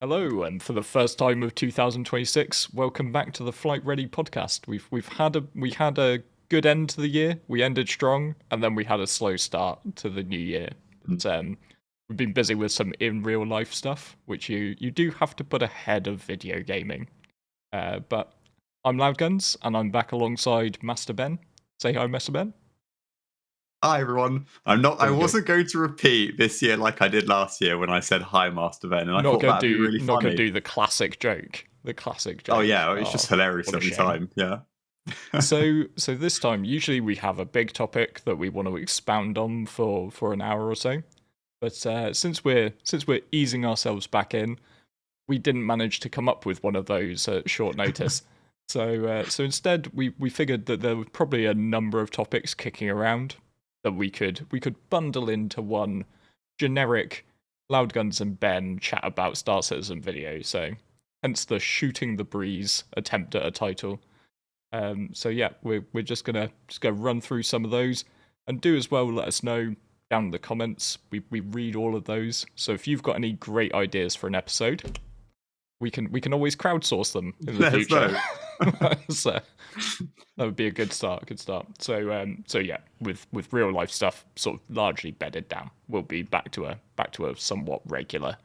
Hello, and for the first time of 2026, welcome back to the Flight Ready podcast. We had a good end to the year. We ended strong, and then we had a slow start to the new year. Mm. We've been busy with some in real life stuff, which you do have to put ahead of video gaming. But I'm LoudGuns, and I'm back alongside Master Ben. Say hi, Master Ben. Hi everyone. I There we go. wasn't going to repeat this year like I did last year when I said hi, Master Ben, and I Not thought gonna that'd be do really not gonna funny. do the classic joke. The classic joke. Oh yeah, it's just hilarious what a every shame. time. Yeah. So this time, usually we have a big topic that we want to expound on for an hour or so. But since we're easing ourselves back in, we didn't manage to come up with one of those at short notice. So instead, we figured that there was probably a number of topics kicking around that we could bundle into one generic Loudguns and Ben chat about Star Citizen video. So hence the shooting the breeze attempt at a title. So yeah, we're just gonna run through some of those, and do as well. Let us know down in the comments. We read all of those. So if you've got any great ideas for an episode, we can always crowdsource them in the Let us future. know. So that would be a good start. So yeah, with real life stuff sort of largely bedded down, we'll be back to a somewhat regular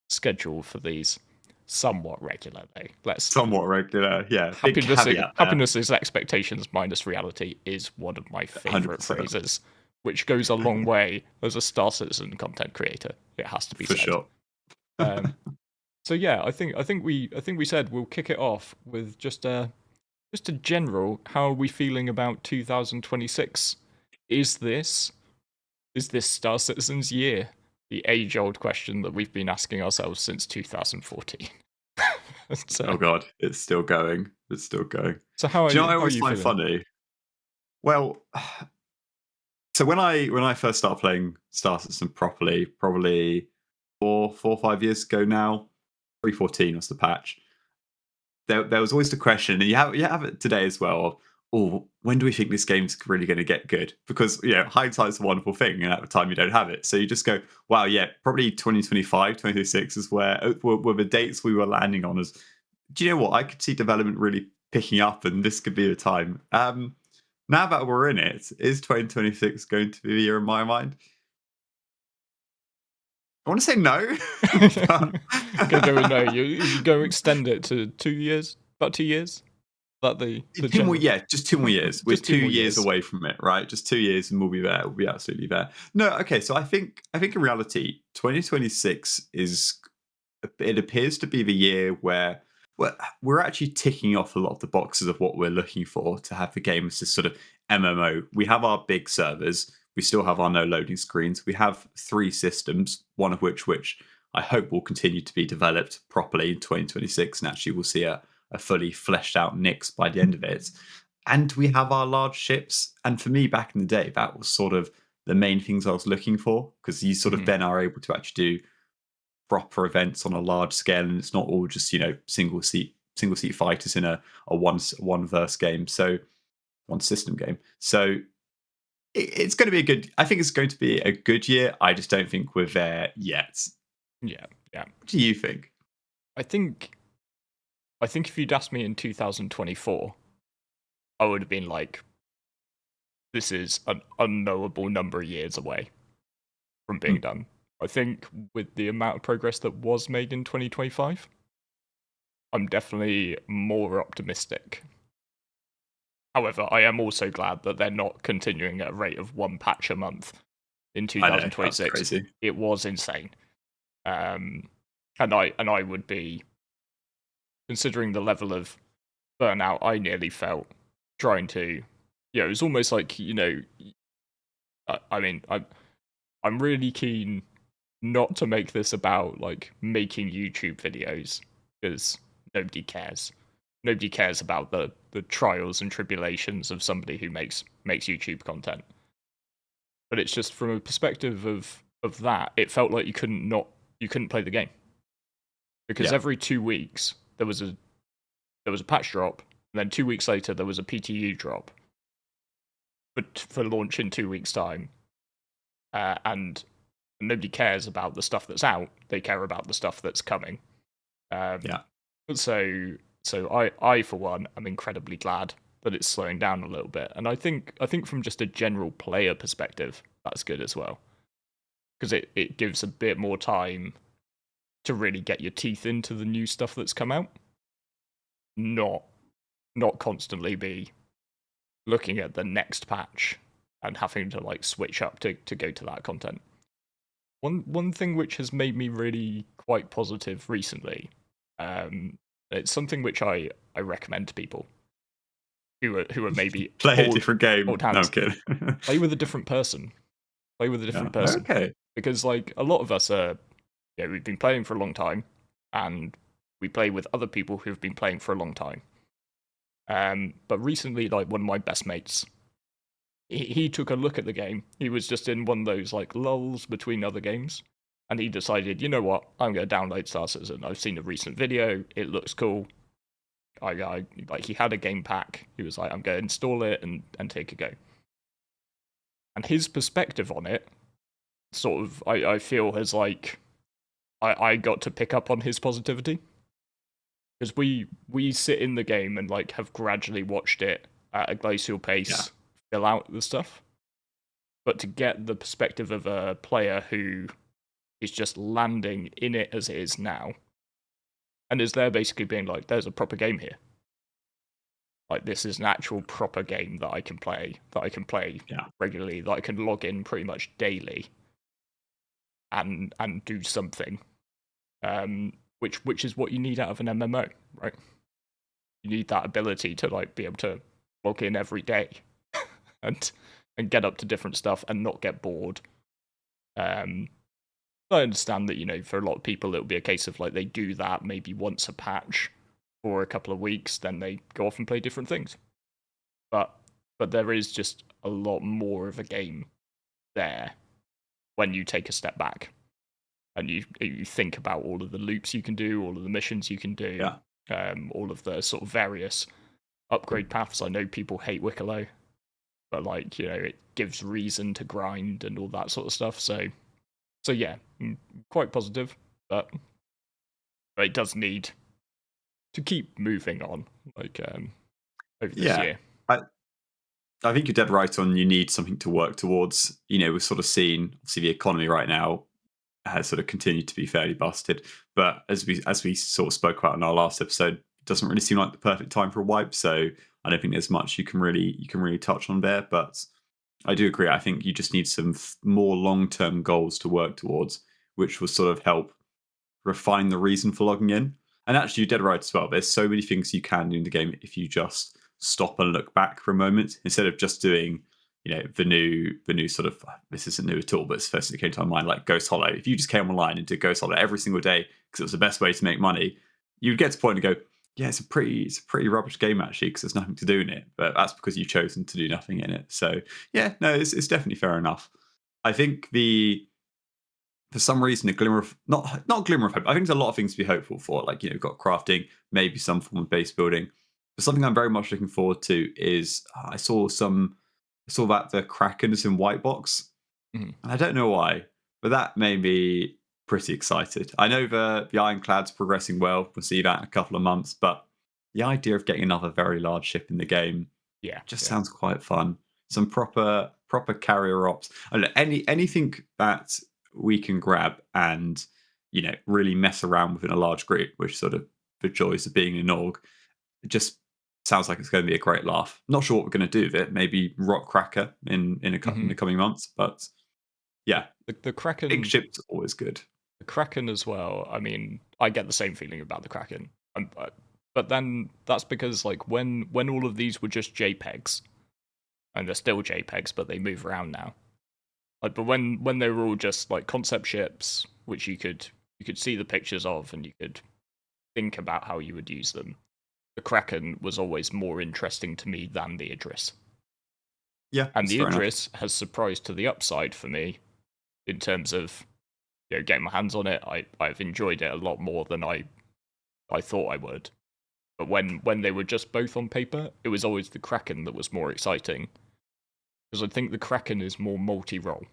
schedule for these. Somewhat regular though. Let's Somewhat regular. Yeah. Big caveat there. Happiness is expectations minus reality is one of my favorite 100%. phrases, which goes a long way as a Star Citizen content creator. It has to be For said. sure. So yeah, I think we said we'll kick it off with just a general. How are we feeling about 2026? Is this Star Citizen's year? The age-old question that we've been asking ourselves since 2014. Oh god, it's still going. It's still going. So how are Do you know you? what I How are always you find feeling? funny? Well, so when I first started playing Star Citizen properly, probably 4 or 5 years ago now, 314 was the patch. There was always the question, and you have it today as well. Of, oh, when do we think this game's really going to get good? Because hindsight's a wonderful thing, and at the time you don't have it, so you just go, wow, yeah, probably 2025, 2026 is were the dates we were landing on. As do you know what? I could see development really picking up, and this could be the time. Now that we're in it, is 2026 going to be the year in my mind? I want to say no. Gonna go with no. You go extend it to 2 years, about 2 years. That the Two more, general. yeah, just 2 more years. We're Just two two more years years. away from it, right? Just 2 years, and we'll be there. We'll be absolutely there. No, okay. So I think in reality, 2026 is. It appears to be the year where we're actually ticking off a lot of the boxes of what we're looking for to have the game as this sort of MMO. We have our big servers. We still have our no loading screens. We have 3 systems, one of which I hope will continue to be developed properly in 2026, and actually we'll see a fully fleshed out Nyx by the end of it. And we have our large ships. And for me, back in the day, that was sort of the main things I was looking for, because you sort of Mhm. then are able to actually do proper events on a large scale, and it's not all just single seat fighters in a one verse game, so one system game. So it's going to be a good. I think it's going to be a good year. I just don't think we're there yet. Yeah, yeah. What do you think? I think if you'd asked me in 2024, I would have been like, this is an unknowable number of years away from being Hmm. done. I think with the amount of progress that was made in 2025, I'm definitely more optimistic. However, I am also glad that they're not continuing at a rate of one patch a month in I know that's 2026. crazy. It was insane. And I would be, considering the level of burnout I nearly felt trying to, it was almost like, I mean, I'm really keen not to make this about like making YouTube videos, because nobody cares. Nobody cares about the trials and tribulations of somebody who makes YouTube content. But it's just from a perspective of that, it felt like you couldn't play the game, because Yeah, every 2 weeks there was a patch drop, and then 2 weeks later there was a PTU drop, but for launch in 2 weeks' time, and nobody cares about the stuff that's out. They care about the stuff that's coming. Um, Yeah. so I for one am incredibly glad that it's slowing down a little bit, and I think from just a general player perspective, that's good as well because it gives a bit more time to really get your teeth into the new stuff that's come out, not not constantly be looking at the next patch and having to like switch up to go to that content. One thing which has made me really quite positive recently, um, it's something which I recommend to people who are maybe Play a different game. old No, I'm hands. kidding. Play with a different person. Play with a Yeah. different person Okay. because like a lot of us are, we've been playing for a long time, and we play with other people who've been playing for a long time. But recently, like one of my best mates, he took a look at the game. He was just in one of those like lulls between other games, and he decided, you know what, I'm going to download Star Citizen. I've seen a recent video. It looks cool. I like he had a game pack. He was like, I'm going to install it and take a go. And his perspective on it, sort of, I feel has like I got to pick up on his positivity because we sit in the game and like have gradually watched it at a glacial Yeah. pace fill out the stuff. But to get the perspective of a player who is just landing in it as it is now, and is there basically being like, there's a proper game here. Like this is an actual proper game that I can play Yeah. regularly, that I can log in pretty much daily and do something. Which is what you need out of an MMO, right? You need that ability to like be able to log in every day and and get up to different stuff and not get bored. Um, I understand that, for a lot of people, it'll be a case of like they do that maybe once a patch for a couple of weeks, then they go off and play different things. But there is just a lot more of a game there when you take a step back and you think about all of the loops you can do, all of the missions you can do, Yeah. all of the sort of various upgrade paths. I know people hate Wicklow, but like it gives reason to grind and all that sort of stuff. So yeah, quite positive, but it does need to keep moving on, like over this Yeah. year. I, I think you're dead right on. You need something to work towards. We've sort of seen, obviously, the economy right now has sort of continued to be fairly busted. But as we sort of spoke about in our last episode, it doesn't really seem like the perfect time for a wipe. So I don't think there's much you can really touch on there. But I do agree. I think you just need some more long-term goals to work towards, which will sort of help refine the reason for logging in. And actually, you're dead right as well. There's so many things you can do in the game if you just stop and look back for a moment instead of just doing, the new sort of, this isn't new at all, but it's the first thing that came to my mind, like Ghost Hollow. If you just came online and did Ghost Hollow every single day because it was the best way to make money, you'd get to a point and go, yeah, it's a pretty rubbish game actually because there's nothing to do in it. But that's because you've chosen to do nothing in it. So yeah, no, it's definitely fair enough. I think for some reason a glimmer of not glimmer of hope. I think there's a lot of things to be hopeful for. Like you've got crafting, maybe some form of base building. But something I'm very much looking forward to is I saw that the Kraken is in white box, Mhm. and I don't know why, but that made me pretty excited. I know the Ironclad's progressing well. We'll see that in a couple of months, but the idea of getting another very large ship in the game Yeah, just yeah. sounds quite fun. Some proper carrier ops. I don't know, anything that we can grab and really mess around within a large grid, which sort of the joys of being an org. It just sounds like it's going to be a great laugh. Not sure what we're going to do with it. Maybe rock cracker in Hmm. the coming months, but yeah, The big Kraken, ships always good. the Kraken as well. I mean, I get the same feeling about the Kraken, but then that's because like when all of these were just JPEGs, and they're still JPEGs, but they move around now. Like, but when they were all just like concept ships, which you could see the pictures of, and you could think about how you would use them. The Kraken was always more interesting to me than the Idris. Yeah, And that's the fair enough. Idris has surprised to the upside for me in terms of getting my hands on it. I've enjoyed it a lot more than I thought I would. But when they were just both on paper, it was always the Kraken that was more exciting because I think the Kraken is more multi-role.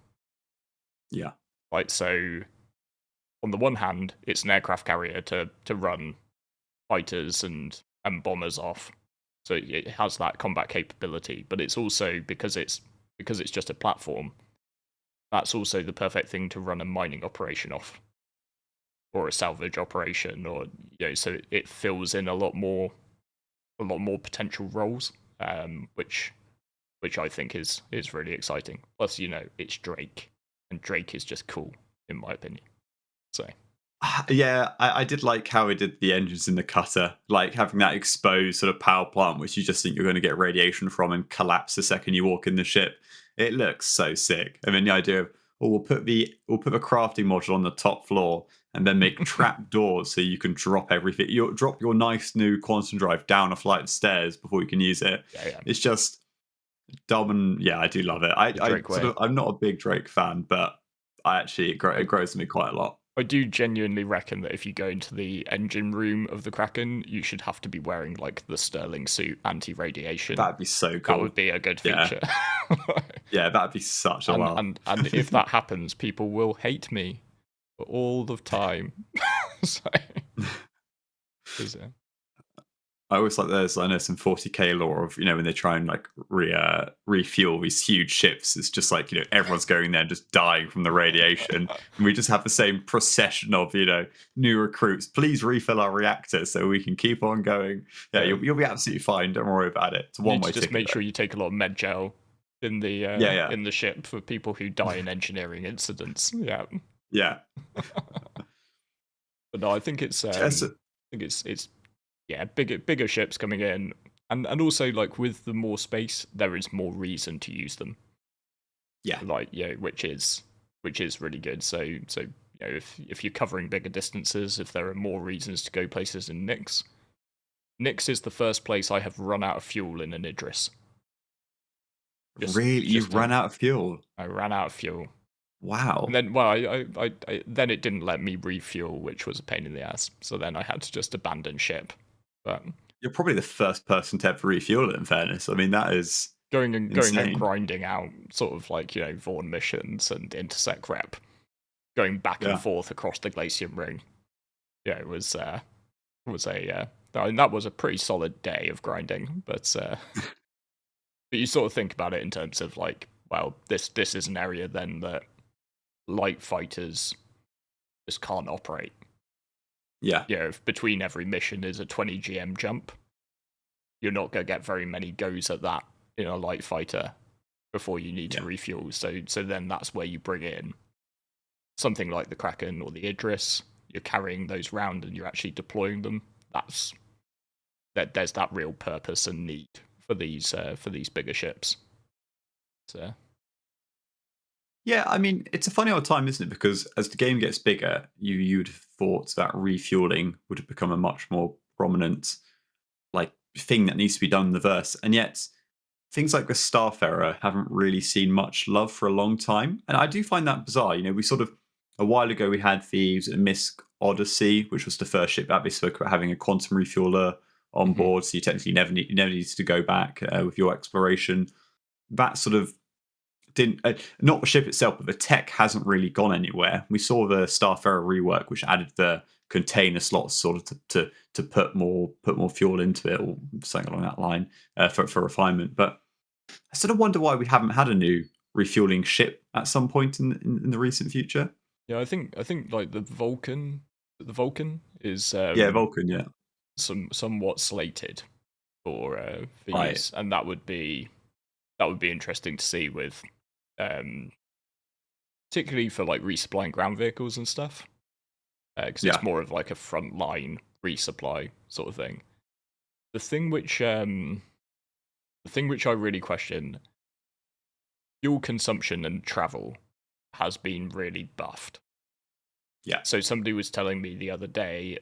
Yeah, Right, so on the one hand, it's an aircraft carrier to run fighters and bombers off, so it has that combat capability. But it's also because it's just a platform. That's also the perfect thing to run a mining operation off, or a salvage operation, or so it fills in a lot more potential roles, which I think is really exciting. Plus, it's Drake, and Drake is just cool in my opinion. So Yeah, I did like how it did the engines in the cutter, like having that exposed sort of power plant, which you just think you're going to get radiation from and collapse the second you walk in the ship. It looks so sick. I mean, the idea of we'll put the crafting module on the top floor and then make trap doors so you can drop everything. You drop your nice new quantum drive down a flight of stairs before you can use it. yeah, It's just dumb, and yeah, I do love it. the I Drake sort way. of I'm not a big Drake fan, but it I, grows on me quite a lot. I do genuinely reckon that if you go into the engine room of the Kraken, you should have to be wearing like the Sterling suit anti-radiation. That'd be so That cool. would be a good Yeah. feature. Yeah, that'd be such a and laugh. and if that happens, people will hate me for all the time. So, 'cause, I always like I know some 40k lore of when they try and like refuel these huge ships. It's just like everyone's going there and just dying from the radiation, and we just have the same procession of new recruits. Please refill our reactor so we can keep on going. Yeah, you'll be absolutely fine. Don't worry about it. It's a you need one way to just ticket make sure though. you take a lot of med gel Yeah, yeah, in the ship for people who die in engineering incidents. Yeah, yeah. but no, I think it's yeah, bigger ships coming in, and also like with the more space, there is more reason to use them. Yeah. Like which is really good. So if you're covering bigger distances, if there are more reasons to go places in Nyx, Nyx is the first place I have run out of fuel in an Idris. Really, you've run out of fuel. I ran out of fuel. And Wow. then, well, then it didn't let me refuel, which was a pain in the ass. So then I had to just abandon ship. But You're probably the first person to ever refuel it. In fairness, I mean that is going and insane. grinding out sort of like Vaughn missions and intersect rep, going back and Yeah. forth across the Glacium Ring. Yeah, it was a I mean, that was a pretty solid day of grinding. But you sort of think about it in terms of like, well, this is an area then that light fighters just can't operate. Yeah. If between every mission is a 20 GM jump, you're not going to get very many goes at that in a light fighter before you need to refuel. So then that's where you bring in something like the Kraken or the Idris. You're carrying those round and you're actually deploying them. There's that real purpose and need for these bigger ships. So Yeah, I mean, it's a funny old time, isn't it? Because as the game gets bigger, you'd have thought that refueling would have become a much more prominent like thing that needs to be done in the verse, and yet things like the Starfarer haven't really seen much love for a long time, and I do find that bizarre. We sort of a while ago we had the Misk Odyssey, which was the first ship that they spoke about having a quantum refueler on board, so you technically you never needed to go back with your exploration. That sort of didn't not the ship itself, but the tech hasn't really gone anywhere. We saw the Starfarer rework, which added the container slots sort of to put more fuel into it or something along that line for refinement. But I sort of wonder why we haven't had a new refueling ship at some point in the recent future. yeah, I think like the Vulcan is Yeah, Vulcan. Yeah, somewhat slated for right. use, and that would be interesting to see with um particularly for like resupplying ground vehicles and stuff, because it's Yeah, more of like a frontline resupply sort of thing. The thing which I really question, fuel consumption and travel has been really buffed. yeah, So somebody was telling me the other day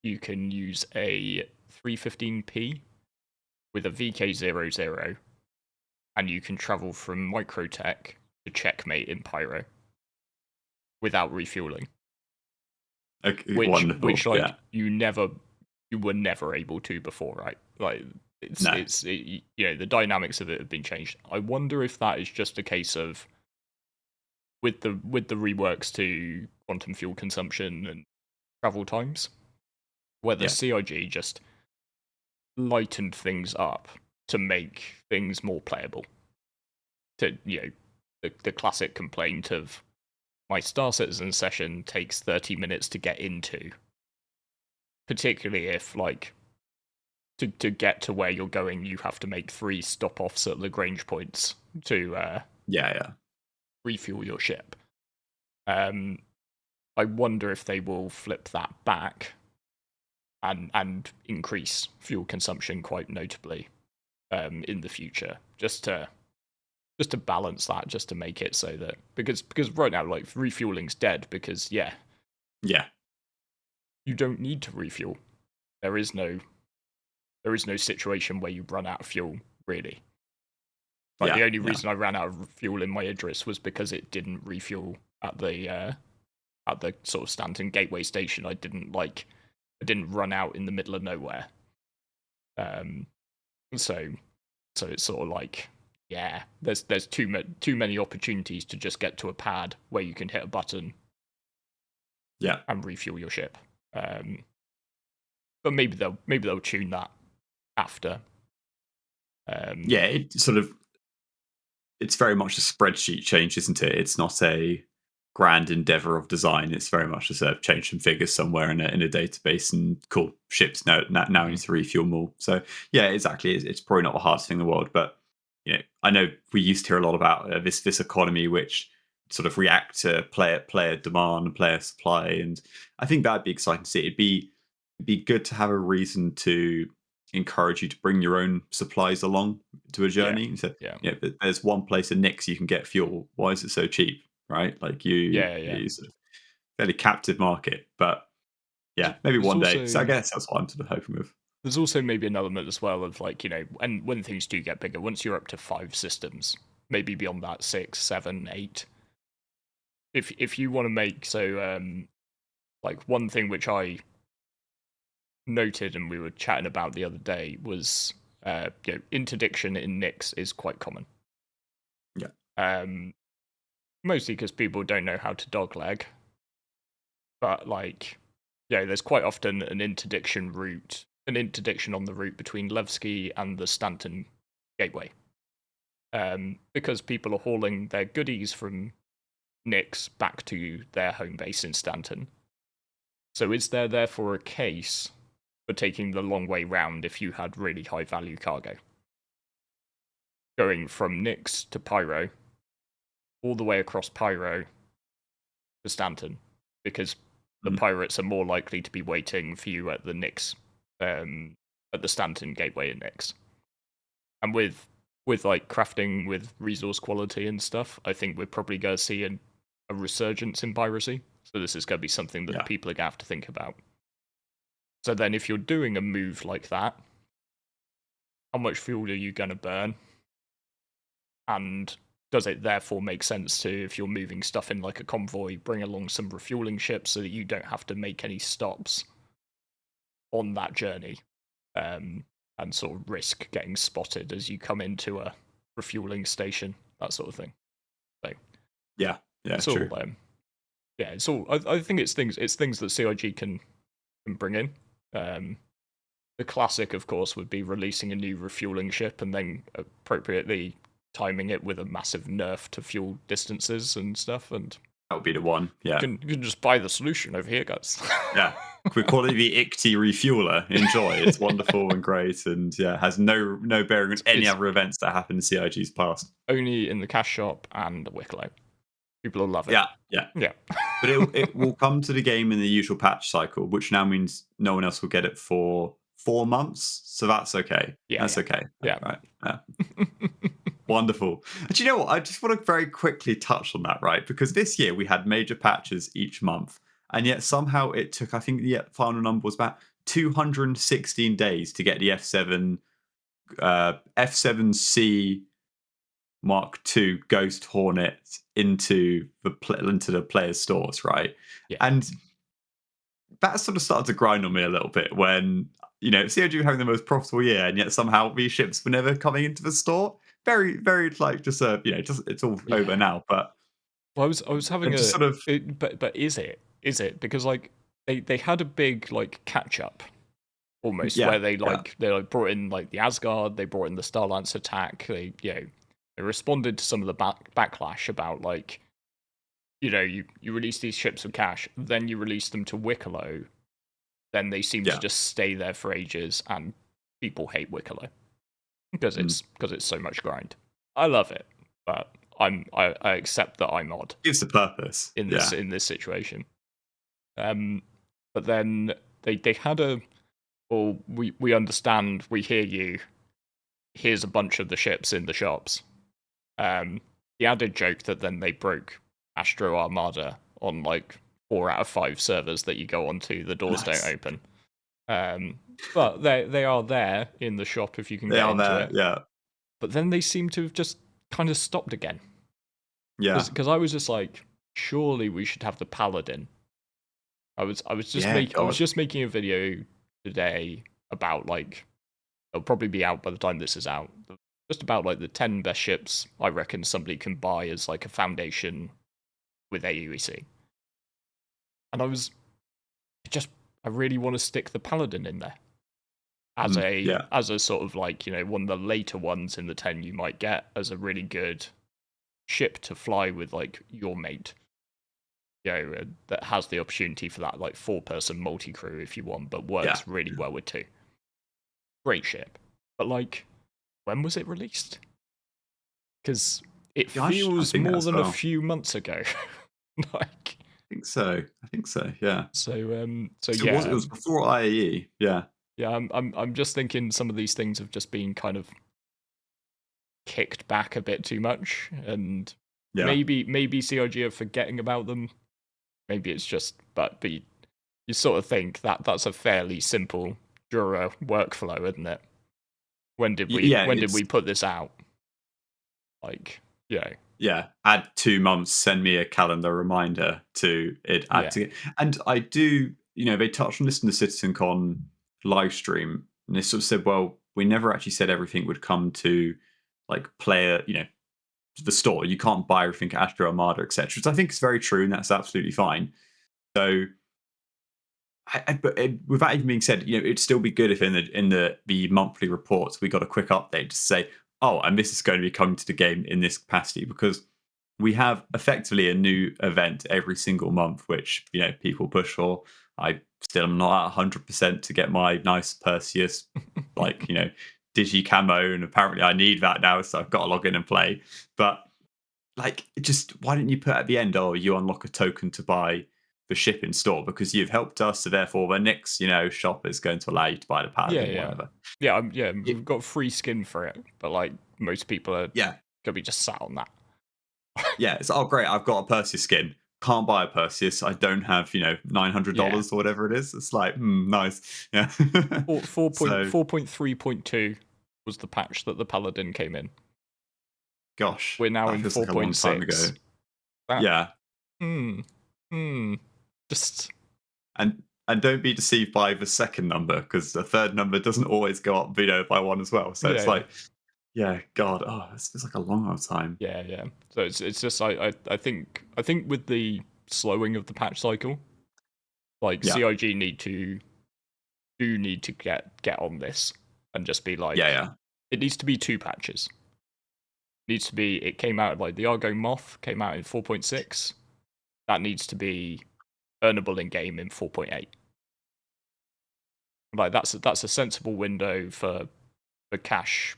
you can use a 315p with a VK00 and you can travel from Microtech to Checkmate in Pyro without refueling. okay, Which wonderful. like Yeah, you were never able to before, right? Like no, the dynamics of it have been changed. I wonder if that is just a case of with the reworks to quantum fuel consumption and travel times, where the Yeah. CIG just lightened things up to make things more playable. To the classic complaint of my Star Citizen session takes 30 minutes to get into, particularly if like to get to where you're going, you have to make 3 stop-offs at Lagrange points to Yeah. refuel your ship. I wonder if they will flip that back and increase fuel consumption quite notably in the future, just to balance that, just to make it so that because right now like refueling's dead because Yeah. you don't need to refuel. There is no situation where you run out of fuel, really. Like the only reason I ran out of fuel in my Idris was because it didn't refuel at the sort of Stanton Gateway station. I didn't run out in the middle of nowhere. So it's sort of like, yeah, there's too many opportunities to just get to a pad where you can hit a button, and refuel your ship. But maybe they'll tune that after. It's very much a spreadsheet change, isn't it? It's not a grand endeavor of design. It's very much just a change some figures somewhere in a database, and cool, ships now need to refuel more. So yeah, exactly. It's probably not the hardest thing in the world, but I know we used to hear a lot about this economy which sort of react to player demand and player supply, and I think that'd be exciting to see. It'd be good to have a reason to encourage you to bring your own supplies along to a journey. So there's one place in Nix you can get fuel. Why is it so cheap? Right? Like it's a fairly captive market. But yeah, maybe one day. So I guess that's what I'm sort of hoping with. There's also maybe an element as well of like, and when things do get bigger, once you're up to 5 systems, maybe beyond that 6, 7, 8. If you want to make like one thing which I noted and we were chatting about the other day was interdiction in Nix is quite common. Mostly because people don't know how to dogleg, but like there's quite often an interdiction on the route between Levski and the Stanton Gateway, because people are hauling their goodies from Nix back to their home base in Stanton. So is there therefore a case for taking the long way round if you had really high value cargo? Going from Nix to Pyro, all the way across Pyro to Stanton, because the pirates are more likely to be waiting for you at the Nix, at the Stanton Gateway in Nix. And with like crafting with resource quality and stuff, I think we're probably going to see a resurgence in piracy. So this is going to be something that people are going to have to think about. So then if you're doing a move like that, how much fuel are you going to burn? And does it therefore make sense to, if you're moving stuff in like a convoy, bring along some refueling ships so that you don't have to make any stops on that journey, and sort of risk getting spotted as you come into a refueling station, that sort of thing. So it's true. all it's all. I think it's things that CIG can bring in. The classic, of course, would be releasing a new refueling ship and then appropriately timing it with a massive nerf to fuel distances and stuff, and that would be the one. Yeah, you can just buy the solution over here, guys. Yeah, we call it the ICTY refueler. Enjoy. It's wonderful and great, and has no bearing on any other events that happen in CIG's past. Only in the cash shop and the Wicklow. People will love it. Yeah. But it will come to the game in the usual patch cycle, which now means no one else will get it for 4 months. So that's okay. That's okay. Yeah. Right. Yeah. Wonderful. And you know what? I just want to very quickly touch on that, right? Because this year we had major patches each month, and yet somehow it took, I think the final number was about 216 days to get the F7C Mark II Ghost Hornet into the players' stores, right? Yeah. And that sort of started to grind on me a little bit when COG were having the most profitable year, and yet somehow these ships were never coming into the store. Very, very like just it's all over now. But Well, I was having And just sort of but is it? Is it? Because like they had a big like catch up almost yeah, where yeah, they like brought in like the Asgard, they brought in the Starlance attack, they responded to some of the backlash about like you release these ships of cash, then you release them to Wicklow, then they seem to yeah. just stay there for ages, and people hate Wicklow because Mm. it's so much grind. I love it, but I accept that I'm odd Gives the purpose. Yeah, in this situation. Um, but then they had a well, we understand, we hear you. Here's a bunch of the ships in the shops. Um, the added joke that then they broke Astro Armada on like 4 out of 5 servers that you go onto, the doors don't nice. open. But they are there in the shop if you can They get are into there. it. Yeah, But then they seem to have just kind of stopped again. yeah, Because I was just like, surely we should have the Paladin. yeah. I was God, just making a video today about like it'll probably be out by the time this is out. Just about like the 10 best ships I reckon somebody can buy as like a foundation with AUEC. And I really want to stick the Paladin in there yeah, as a sort of like, one of the later ones in the 10 you might get as a really good ship to fly with like your mate. That has the opportunity for that like 4-person multi-crew if you want, but yeah. works really well with 2. Great ship. But like, when was it released? Because it Gosh, I feels think that more as than a well. few months ago. Like, I think so. I think so. Yeah. so So it yeah, was before IAE. Yeah, yeah. I'm just thinking some of these things have just been kind of kicked back a bit too much, and yeah. maybe CIG are forgetting about them. Maybe it's just, but you sort of think that that's a fairly simple Jura workflow, isn't it? Yeah, When did it's we put this out? Like, yeah. Add 2 months. Send me a calendar reminder to it. Add yeah, to it. And I do. They touched on this in the CitizenCon live stream, and they sort of said, "Well, we never actually said everything would come to like player. To the store. You can't buy everything at Astro Armada, etc." Which I think is very true, and that's absolutely fine. So but with that even being said, it'd still be good if in the monthly reports we got a quick update to say, oh, and this is going to be coming to the game in this capacity, because we have effectively a new event every single month, which people push for. I still am not at 100% to get my nice Perseus, like digi camo, and apparently I need that now, so I've got to log in and play. But like, just why didn't you put at the end, oh, you unlock a token to buy the ship in store because you've helped us, so therefore the next shop is going to allow you to buy the yeah, paladin or yeah, whatever. yeah. It, We've got free skin for it, but like most people are yeah, gonna be just sat on that. yeah. It's, oh great, I've got a Perseus skin. Can't buy a Perseus. I don't have Yeah, $900 or whatever it is. It's like nice, yeah. So 4.3.2 was the patch that the Paladin came in. gosh, We're now that in feels like a long time 4.6. ago. That Yeah, hmm hmm just and don't be deceived by the second number, because the third number doesn't always go up by one as well. So yeah, it's yeah. like, yeah, God, oh, this feels like a long old time. Yeah, yeah. So it's just I think with the slowing of the patch cycle, like Yeah, CIG need to get on this and just be yeah, like, yeah, it needs to be 2 patches. It needs to be, it came out like the Argo Moth came out in 4.6. That needs to be earnable in game in 4.8. Like that's a sensible window for cash,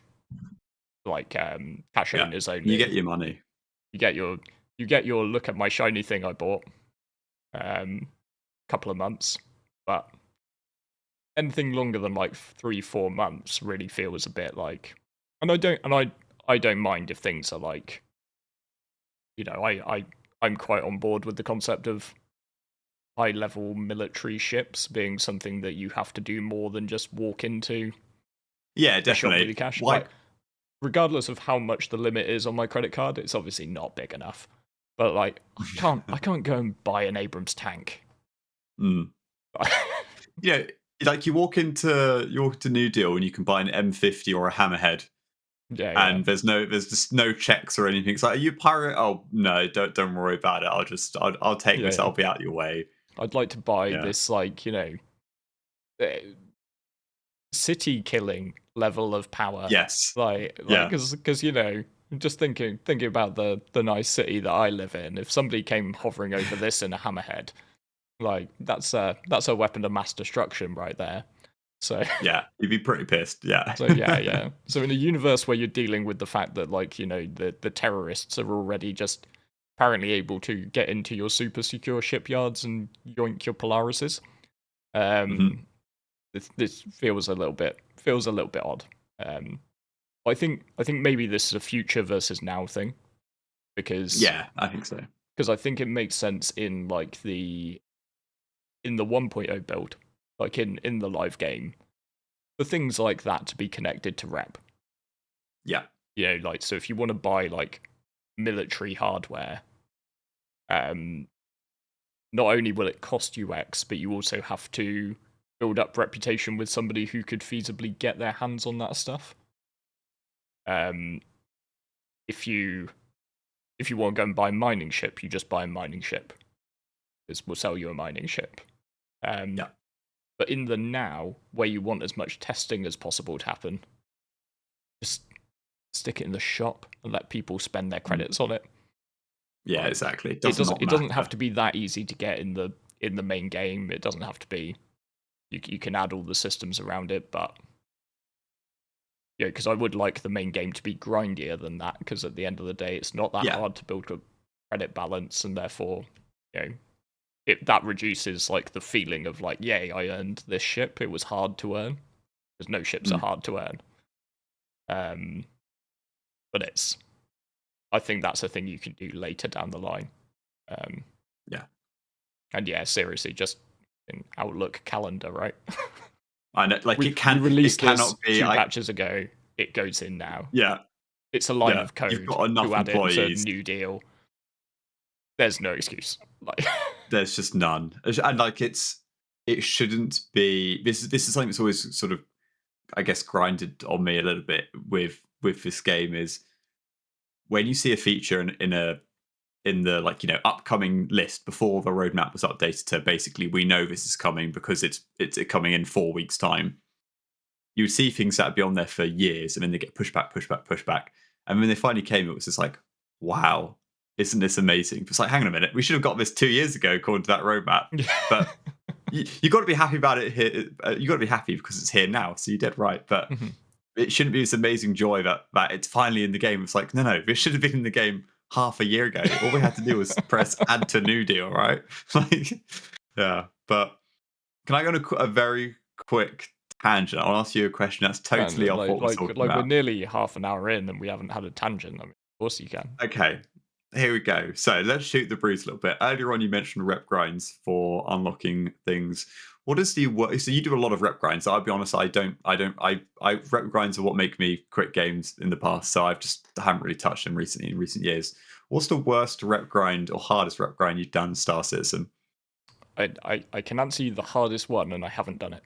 like cash yeah. owners You get only. your money. You get your look at my shiny thing I bought couple of months, but anything longer than like 3-4 months really feels a bit like, and I don't mind if things are like, I'm quite on board with the concept of high level military ships being something that you have to do more than just walk into Yeah, a shop with your definitely. cash. Why? Like, regardless of how much the limit is on my credit card, it's obviously not big enough. But like, I can't go and buy an Abrams tank. Mm. You know, like you walk into New Deal and you can buy an M50 or a Hammerhead, Yeah, yeah, and there's just no checks or anything. It's like, are you a pirate? Oh no, don't worry about it. I'll take yeah, this. yeah. I'll be out your way. I'd like to buy Yeah. this, like, uh, city killing level of power, Yes. like, Yeah. because just thinking about the nice city that I live in. If somebody came hovering over this in a hammerhead, like that's a weapon of mass destruction right there. So Yeah. You'd be pretty pissed. Yeah. so yeah, yeah. So in a universe where you're dealing with the fact that, like, the terrorists are already just apparently able to get into your super secure shipyards and yoink your Polarises, hmm um, this feels a little bit odd. Um, I think maybe this is a future versus now thing, because Yeah, I think so. I think it makes sense in like in the 1.0 build, like in the live game, for things like that to be connected to rep. Yeah. Like, so if you want to buy like military hardware, um, not only will it cost you X, but you also have to build up reputation with somebody who could feasibly get their hands on that stuff. Um, if you want to go and buy a mining ship, you just buy a mining ship. This will sell you a mining ship. Um, Yeah. but in the now, where you want as much testing as possible to happen, just stick it in the shop and let people spend their Mm. credits on it. Yeah, Like, exactly. It does not it doesn't have matter. to be that easy to get in the main game. It doesn't have to be. You can add all the systems around it, but yeah, because I would like the main game to be grindier than that. Because at the end of the day, it's not that Yeah. hard to build a credit balance, and therefore, you know, that reduces like the feeling of like, yay, I earned this ship. It was hard to earn, because no ships are Mm. hard to earn. But I think that's a thing you can do later down the line. Um, Yeah. and yeah, seriously, just in Outlook calendar, right? I know, like We it released this cannot be. 2 patches ago. It goes in now. Yeah, It's a line yeah. of You've code got to enough add it to employees. new deal. There's no excuse. Like, There's just none, and like it shouldn't be. This is something that's always sort of, I guess, grinded on me a little bit with this game is when you see a feature in the, like, upcoming list before the roadmap was updated to basically we know this is coming because it's coming in 4 weeks time. You would see things that would be on there for years, and then they get pushed back, pushed back, pushed back. And when they finally came, it was just like, wow, isn't this amazing? It's like, hang on a minute, we should have got this 2 years ago according to that roadmap. But you got to be happy about it here. You got to be happy because it's here now. So you did right, but Mhm. it shouldn't be this amazing joy that it's finally in the game. It's like, no, this should have been in the game half a year ago. All we had to do was press add to new deal, right? Like, yeah. But can I go on a very quick tangent? I'll ask you a question that's totally Man, off what we're talking we're about. nearly half an hour in and we haven't had a tangent. I mean, of course you can. Okay, here we go. So let's shoot the breeze a little bit. Earlier on, you mentioned rep grinds for unlocking things. What is the work? So you do a lot of rep grinds. I'll be honest, I don't. I rep grinds are what make me quit games in the past. So I haven't really touched them recently in recent years. What's the worst rep grind or hardest rep grind you've done, Star Citizen? I can answer you the hardest one, and I haven't done it.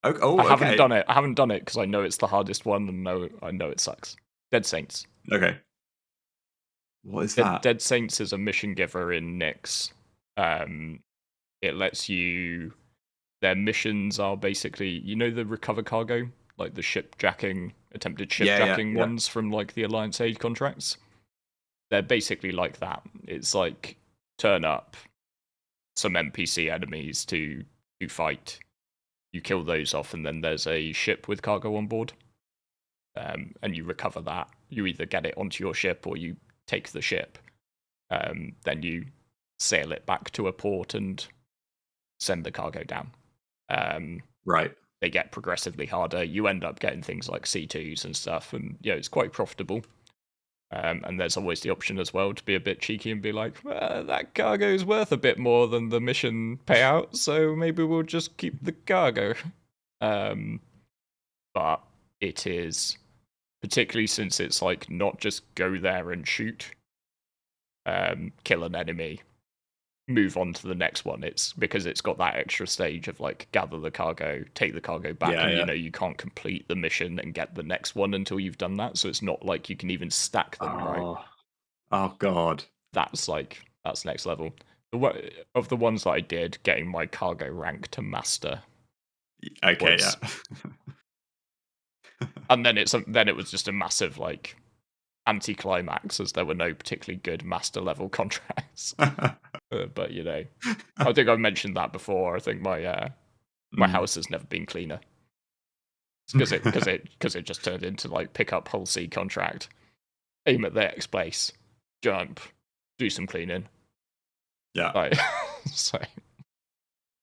Okay. I haven't done it because I know it's the hardest one, and I know it sucks. Dead Saints. Okay. What is that? Dead Saints is a mission giver in Nyx. Um, it lets you. Their missions are basically, the recover cargo, like the attempted Yeah, yeah, shipjacking yeah. ones from like the Alliance Aid contracts. They're basically like that. It's like turn up some NPC enemies to fight. You kill those off, and then there's a ship with cargo on board. And you recover that. You either get it onto your ship or you take the ship. Then you sail it back to a port and send the cargo down. Right. They get progressively harder. You end up getting things like C2s and stuff, and it's quite profitable. And there's always the option as well to be a bit cheeky and be like, that cargo is worth a bit more than the mission payout, so maybe we'll just keep the cargo. But it is, particularly since it's like not just go there and shoot, kill an enemy. move on to the next one. It's because it's got that extra stage of like gather the cargo, take the cargo back, Yeah, and yeah. you can't complete the mission and get the next one until you've done that. So it's not like you can even stack them, right? Oh, oh God. That's next level. Of the ones that I did, getting my cargo rank to master Okay, was, yeah. and then it was just a massive like anticlimax as there were no particularly good master level contracts. But I think I've mentioned that before. I think my Mm. house has never been cleaner. Because it just turned into like pick up hull C contract, aim at the X base, jump, do some cleaning. Yeah. Like, so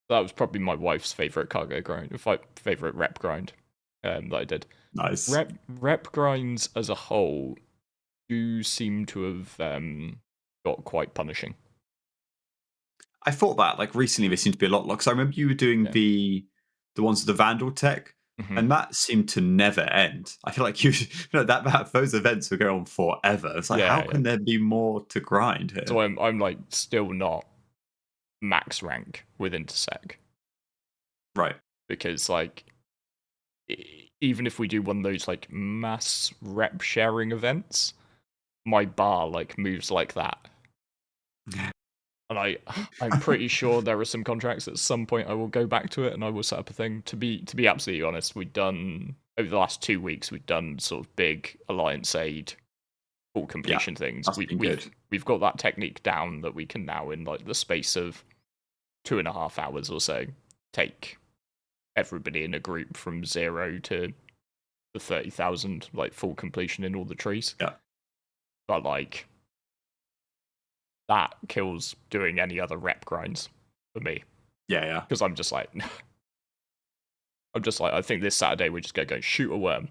that was probably my wife's favorite cargo grind, favorite rep grind that I did. Nice. Rep grinds as a whole do seem to have got quite punishing. I thought that like recently they seemed to be a lot. Because I remember you were doing Yeah. the ones with the Vandal tech, Mm-hmm. and that seemed to never end. I feel like that those events would go on forever. It's like, how Yeah. can there be more to grind So here? I'm like still not max rank with Intersec Right. because like even if we do one of those like mass rep sharing events, my bar like moves like that. And I'm pretty sure there are some contracts at some point I will go back to it and I will set up a thing. To be absolutely honest, we've done over the last 2 weeks we've done sort of big alliance aid full Yeah, completion things. that's been good. We've got that technique down that we can now in like the space of 2.5 hours or so take everybody in a group from 0 to the 30,000 like full completion in all the trees. Yeah. But like that kills doing any other rep grinds for me Yeah, yeah. because I'm just like I think this Saturday we're just gonna go shoot a worm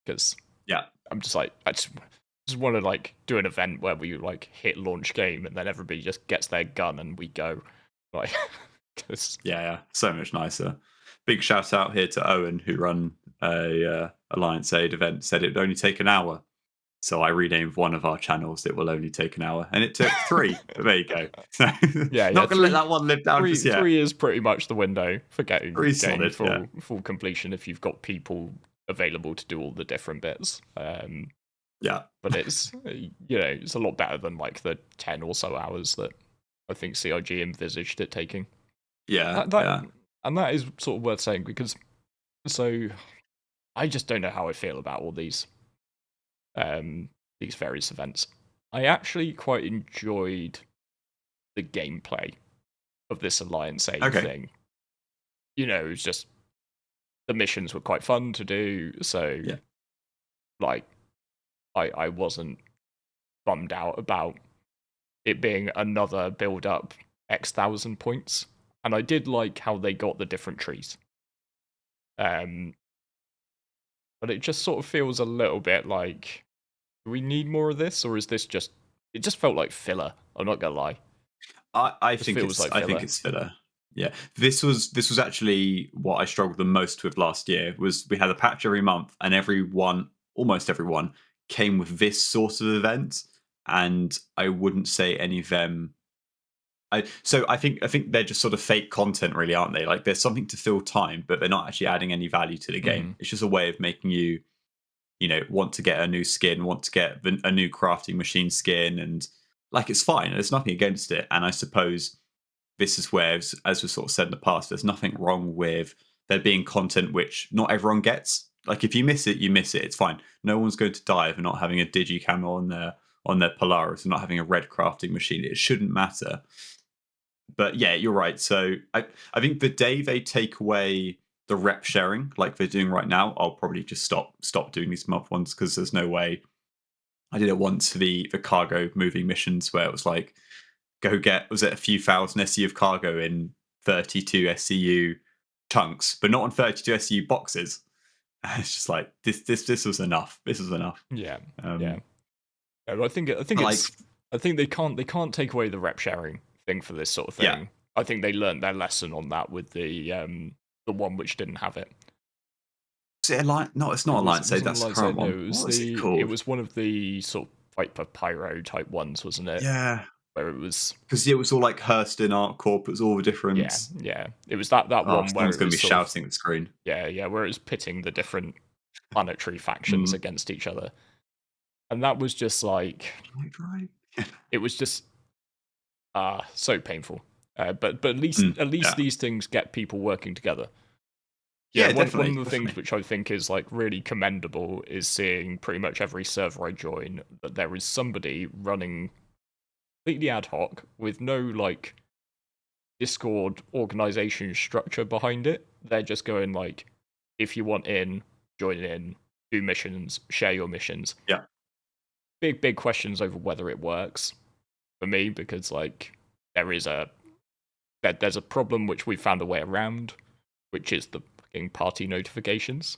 because Yeah. I'm just like I just want to like do an event where we like hit launch game and then everybody just gets their gun and we go like cause, Yeah, yeah. So much nicer. Big shout out here to Owen who run a Alliance Aid event. Said it'd only take an hour. So I renamed one of our channels. It will only take an hour, and it took 3. But there you go. So yeah not going to let three that one live down just yet. three is pretty much the window for getting 3 getting solid. Yeah. full completion if you've got people available to do all the different bits. Yeah. But it's it's a lot better than like the 10 or so hours that I think CIG envisaged it taking. Yeah. That Yeah. and that is sort of worth saying because so I just don't know how I feel about all these various events. I actually quite enjoyed the gameplay of this Alliance Aid Okay. thing. It was just the missions were quite fun to do, so Yeah. like I wasn't bummed out about it being another build up X thousand points. And I did like how they got the different trees. But it just sort of feels a little bit like, do we need more of this, or is this just? It just felt like filler. I'm not gonna lie. I It just think feels it's like I think filler. it's filler. Yeah. This was actually what I struggled the most with last year. Was we had a patch every month, and almost everyone, came with this sort of event, and I wouldn't say any of them. I think they're just sort of fake content, really, aren't they? Like there's something to fill time, but they're not actually adding any value to the game. Hmm. It's just a way of making you, want to get a new skin, want to get a new crafting machine skin, and like it's fine. There's nothing against it, and I suppose this is where, as we've sort of said in the past, there's nothing wrong with there being content which not everyone gets. Like if you miss it, you miss it. It's fine. No one's going to die for not having a digi camo on their Polaris and not having a red crafting machine. It shouldn't matter. But yeah, you're right. So I think the day they take away the rep sharing, like they're doing right now, I'll probably just stop doing these month ones because there's no way. I did it once for the cargo moving missions where it was like go get was it a few thousand SCU of cargo in 32 SCU chunks, but not on 32 SCU boxes. And it's just like this was enough. This was enough. Yeah, yeah. Um, I think but like it's. I think they can't take away the rep sharing thing for this sort of yeah, thing. I think they learned their lesson on that with the one which didn't have it. is it a line? No, it's not a line. It Say wasn't a that's the light current side. No, one. it was What is it it called? was one of the sort of Viper Pyro type ones, wasn't it? Yeah. where it was Because it was all like Hurston, Art Corp. It was all the different. yeah. It was that Oh, one where someone's it going to was be sort of shouting at the screen. where it was pitting the different planetary factions Mm. against each other, and that was just like Right. it was just so painful. But at least Yeah. these things get people working together. Yeah, Yeah, one definitely. of the things Definitely. which I think is like really commendable is seeing pretty much every server I join that there is somebody running completely ad hoc with no like Discord organization structure behind it. They're just going like, if you want in, join in, do missions, share your missions. Yeah. Big questions over whether it works for me because like there is there's a problem which we've found a way around, which is the fucking party notifications.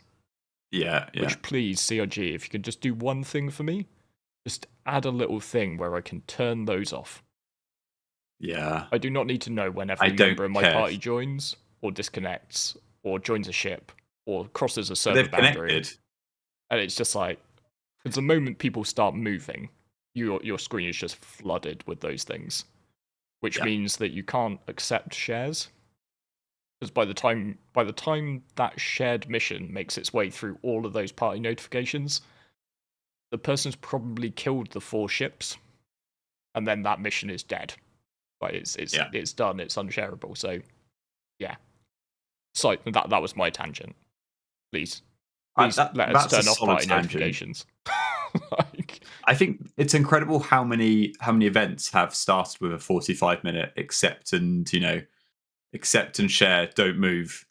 Yeah. Yeah. Which please, CRG, if you could just do one thing for me, just add a little thing where I can turn those off. Yeah. I do not need to know when I every member don't of my care. party joins, or disconnects, or joins a ship, or crosses a But server they've boundary. connected. And it's just like, because the moment people start moving, your screen is just flooded with those things, which Yeah. means that you can't accept shares. Because by the time that shared mission makes its way through all of those party notifications, the person's probably killed the 4 ships, and then that mission is dead. Like Yeah. it's done. It's unshareable. So yeah. So that was my tangent. Please, let us That's a turn off solid party tangent. notifications. Like, I think it's incredible how many events have started with a 45-minute accept and share, don't move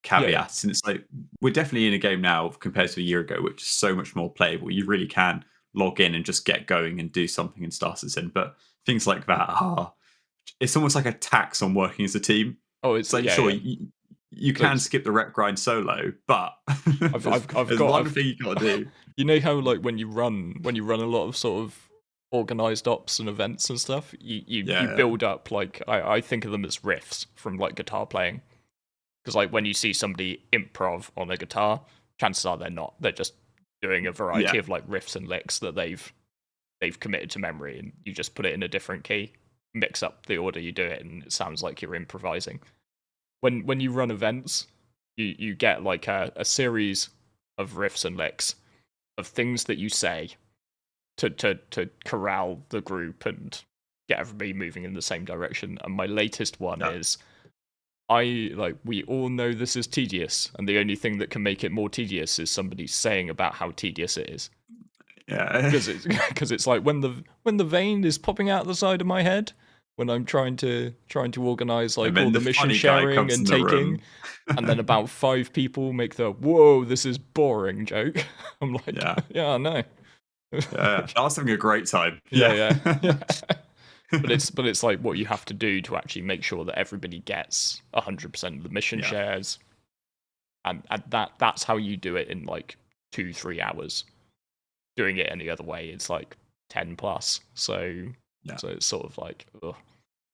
yeah, caveats. And it's like we're definitely in a game now compared to a year ago, which is so much more playable. You really can log in and just get going and do something and start us in. But things like that are it's almost like a tax on working as a team. oh, It's it's like yeah, sure yeah. you So can skip the rep grind solo, but I've there's got one thing you got to do. you know how like when you run a lot of sort of organized ops and events and stuff, you Yeah, build up like I think of them as riffs from like guitar playing. Because like when you see somebody improv on a guitar, chances are they're not. They're just doing a yeah, variety of like riffs and licks that they've committed to memory, and you just put it in a different key, mix up the order you do it, and it sounds like you're improvising. When you run events, you get like a series of riffs and licks of things that you say to corral the group and get everybody moving in the same direction. And my latest one yeah, is we all know this is tedious, and the only thing that can make it more tedious is somebody saying about how tedious it is. yeah. Because it's like when the vein is popping out the side of my head when I'm trying to organize And like all then the the mission funny guy sharing comes in and the taking, room. and then about 5 people make the "whoa, this is boring" joke. I'm like, Yeah, yeah, I know. yeah. I was having a great time. Yeah, Yeah, yeah, yeah. But it's like what you have to do to actually make sure that everybody gets 100% of the mission yeah, shares, and that's how you do it in like 2-3 hours. Doing it any other way, it's like 10 plus. yeah. So it's sort of like, ugh.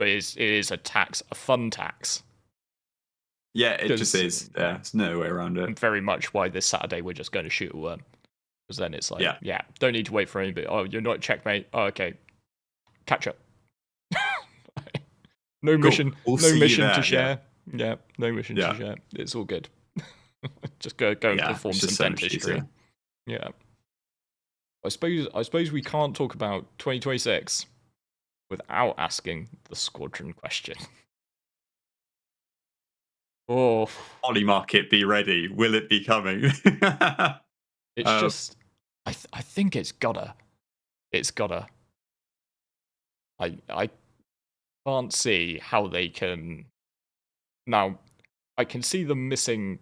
But it is a fun tax. Yeah, it just Because is. Yeah, there's no way around it. and very much why this Saturday we're just going to shoot a worm. Because then it's like, Yeah, yeah, don't need to wait for anybody. Oh, you're not checkmate. Oh, okay, catch up. No cool. mission, We'll no see you mission to there. Yeah, share. Yeah, no mission to yeah, share. It's all good. Just go and yeah. perform It's some just so much dentistry. easier. Yeah. I suppose we can't talk about 2026 without asking the squadron question. Oh, Ollie Market, be ready. Will it be coming? it's uh, just I think it's gotta. I can't see how they can now. I can see them missing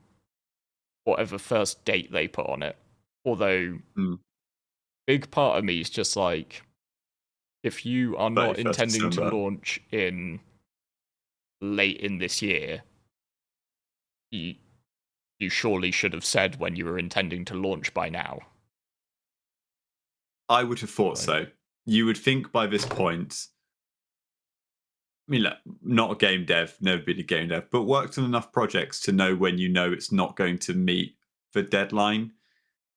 whatever first date they put on it. Although mm, big part of me is just like, if you are not 31st intending to December. launch in late in this year, you you surely should have said when you were intending to launch by now. I would have thought Like, so. You would think by this point. I mean, look, not a game dev, never been a game dev, but worked on enough projects to know when you know it's not going to meet the deadline.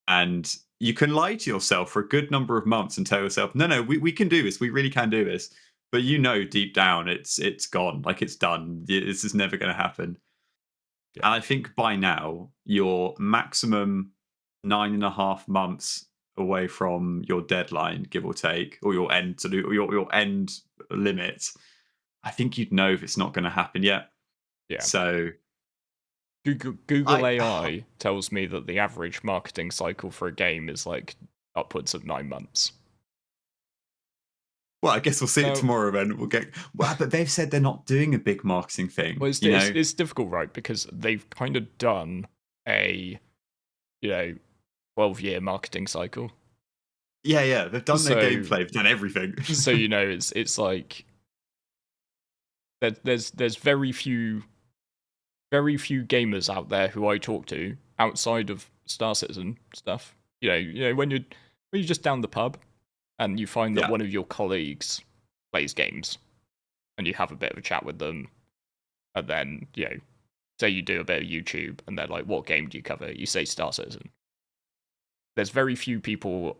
And you can lie to yourself for a good number of months and tell yourself, no, we can do this. We really can do this. but you know deep down it's gone, like it's done. This is never going to happen. Yeah. And I think by now you're maximum 9.5 months away from your deadline, give or take, or your end to do your end limit. I think you'd know if it's not going to happen yet. Yeah. So Google I AI tells me that the average marketing cycle for a game is like upwards of 9 months. well, I guess we'll see it Now, tomorrow. Then we'll get. Well, but they've said they're not doing a big marketing thing. well, You know, it's difficult, right? Because they've kind of done a 12-year marketing cycle. yeah, they've done their So gameplay, they've done everything. so it's like there's very few gamers out there who I talk to outside of Star Citizen stuff. When you're just down the pub and you find that Yeah, one of your colleagues plays games and you have a bit of a chat with them, and then say you do a bit of YouTube and they're like, "What game do you cover?" You say Star Citizen. There's very few people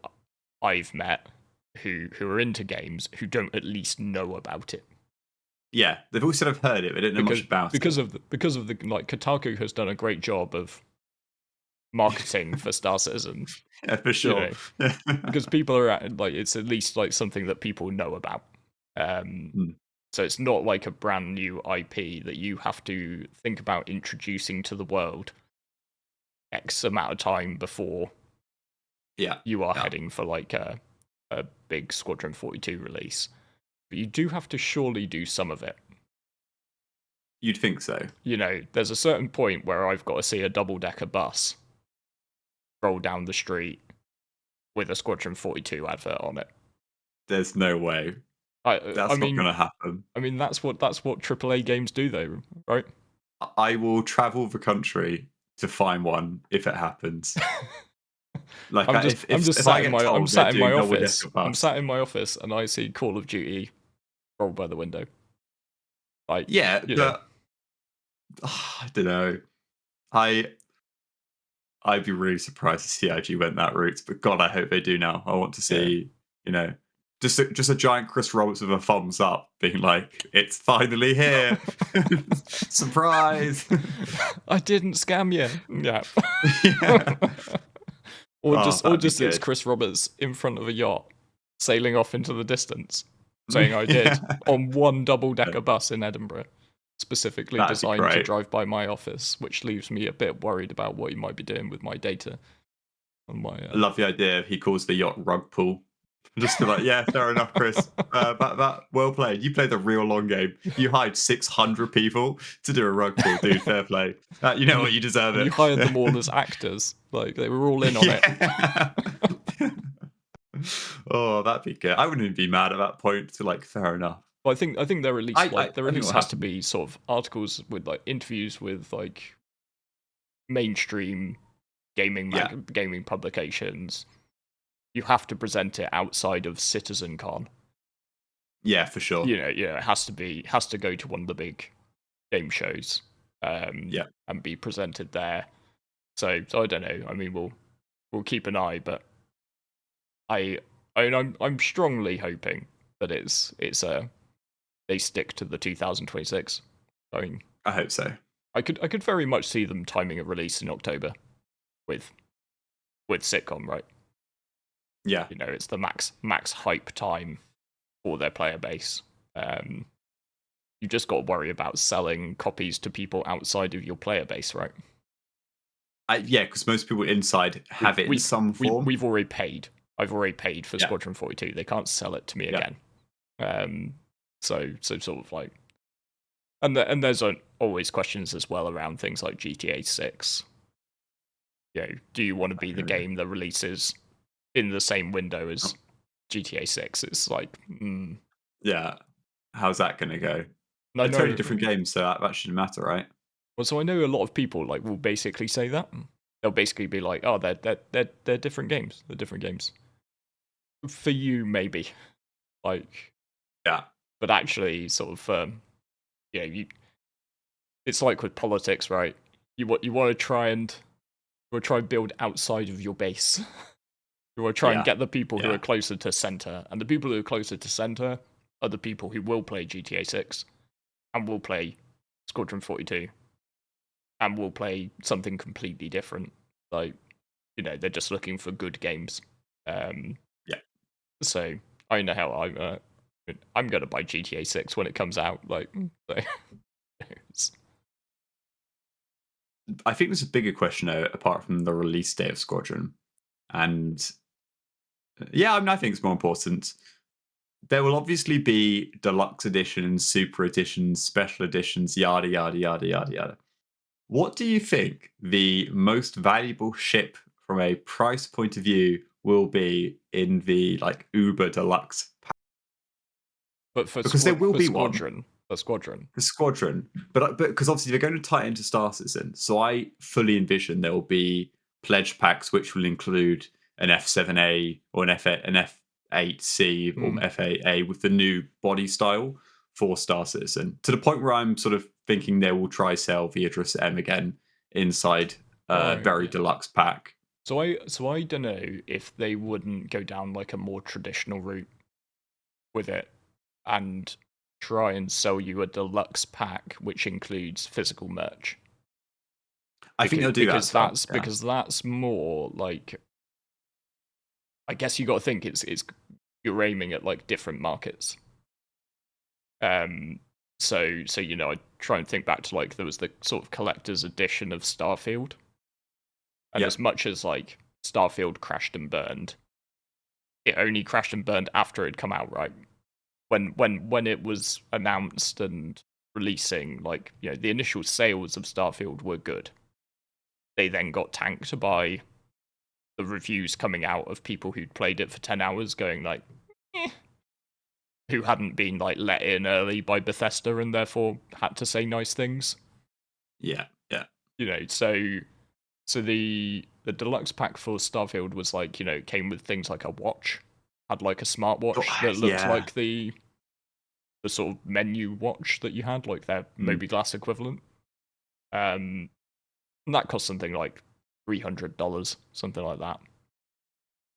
I've met who are into games who don't at least know about it. yeah, they've all sort of heard it, but they don't know much about it. Because of the like Kotaku has done a great job of marketing for Star Citizen, Yeah, for you sure. know, because people are like it's at least like something that people know about. Hmm. So it's not like a brand new IP that you have to think about introducing to the world X amount of time before Yeah, you are yeah, heading for like a big Squadron 42 release. But you do have to surely do some of it. you'd think so. There's a certain point where I've got to see a double-decker bus roll down the street with a Squadron 42 advert on it. There's no way I that's not going mean, to happen. that's what AAA games do, though, right? I will travel the country to find one if it happens. Like I'm just if sat I in get my I'm told they're sat in my doing double office. decker I'm bus, sat in my office and I see Call of Duty roll by the window. Like, yeah, you know, but I don't know. I I'd be really surprised if CIG went that route, but God, I hope they do now. I want to yeah. see, just a giant Chris Roberts with a thumbs up, being like, "It's finally here! Surprise!" I didn't scam you. Yeah. Yeah. Oh, Or that'd be just it's good. Chris Roberts in front of a yacht sailing off into the distance saying I did Yeah, on one double decker bus in Edinburgh, specifically that'd be designed to great. drive by my office, which leaves me a bit worried about what he might be doing with my data on my I love the idea. He calls the yacht rug pull. Just be like, yeah, fair enough, Chris. That well played. You played the real long game. You hired 600 people to do a rug pull, dude. Fair play. You know and you what? You deserve and you it. hired them all as actors. Like they were all in on it. Yeah. Oh, that'd be good. I wouldn't even be mad at that point. To like, fair enoh. But I think there at least there I at think least what has to happened. be sort of articles with like interviews with like mainstream Yeah, gaming publications. You have to present it outside of CitizenCon. yeah, for sure. It has to go to one of the big game shows, Yeah, and be presented there. So I don't know. I mean, we'll keep an eye, but I'm strongly hoping that they stick to the 2026. I mean, I hope so. I could very much see them timing a release in October with sitcom, right? Yeah, It's the max hype time for their player base. You just got to worry about selling copies to people outside of your player base, right? yeah, because most people inside have it in some form. We've already paid. I've already paid for Yeah, Squadron 42. They can't sell it to me yeah, again. So sort of like, and there's always questions as well around things like GTA 6. Do you want to be the game that releases in the same window as GTA 6? It's like, yeah. How's that going to go? I They're totally know. different games, so that shouldn't matter, right? Well, so I know a lot of people like will basically say that. They'll basically be like, "Oh, they're different games. They're different games." For you, maybe, like, Yeah, but actually, sort of, you. It's like with politics, right? You want to try and build outside of your base. You want to try and yeah, get the people who yeah, are closer to center, and the people who are closer to center are the people who will play GTA 6 and will play Squadron 42 and will play something completely different. Like, they're just looking for good games. Yeah. So I know how I'm gonna buy GTA 6 when it comes out. Like, so. I think there's a bigger question though, apart from the release date of Squadron, and yeah, I mean, I think it's more important. There will obviously be deluxe editions, super editions, special editions, yada yada yada yada yada. What do you think the most valuable ship from a price point of view will be in the like Uber Deluxe? But for Because there will be one. Squadron. The Squadron, but because obviously they're going to tie it into Star Citizen, so I fully envision there will be pledge packs which will include an F7A or an F8C or F8A with the new body style for Star Citizen. To the point where I'm sort of thinking they will try sell Beatrice M again inside a Right, very yeah. deluxe pack. So I don't know if they wouldn't go down like a more traditional route with it and try and sell you a deluxe pack which includes physical merch. I think they'll do that as well. Yeah. Because that's more like, I guess you got to think it's you're aiming at like different markets. So I try and think back to like there was the sort of collector's edition of Starfield, and as much as like Starfield crashed and burned, it only crashed and burned after it had come out, right? When it was announced and releasing, like, the initial sales of Starfield were good. They then got tanked by the reviews coming out of people who'd played it for 10 hours going like, who hadn't been like let in early by Bethesda and therefore had to say nice things. Yeah. So the deluxe pack for Starfield was like, it came with things like a watch, had like a smartwatch that looked like the sort of menu watch that you had, like their Moby Glass equivalent. And that cost something like $300, something like that.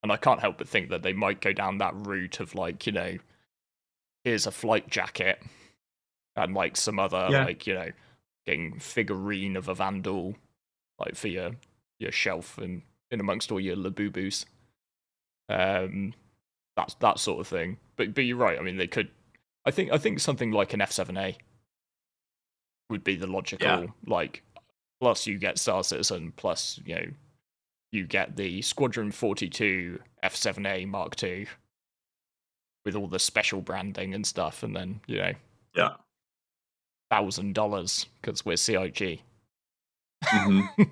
And I can't help but think that they might go down that route of like, here's a flight jacket and like some other like, getting figurine of a Vandal, like for your shelf and in amongst all your Labubus. That's that sort of thing. But you're right. I mean, they could. I think something like an F7A would be the logical like. Plus, you get Star Citizen. Plus, you get the Squadron 42 F7A Mark II with all the special branding and stuff, and then $1,000 because we're CIG.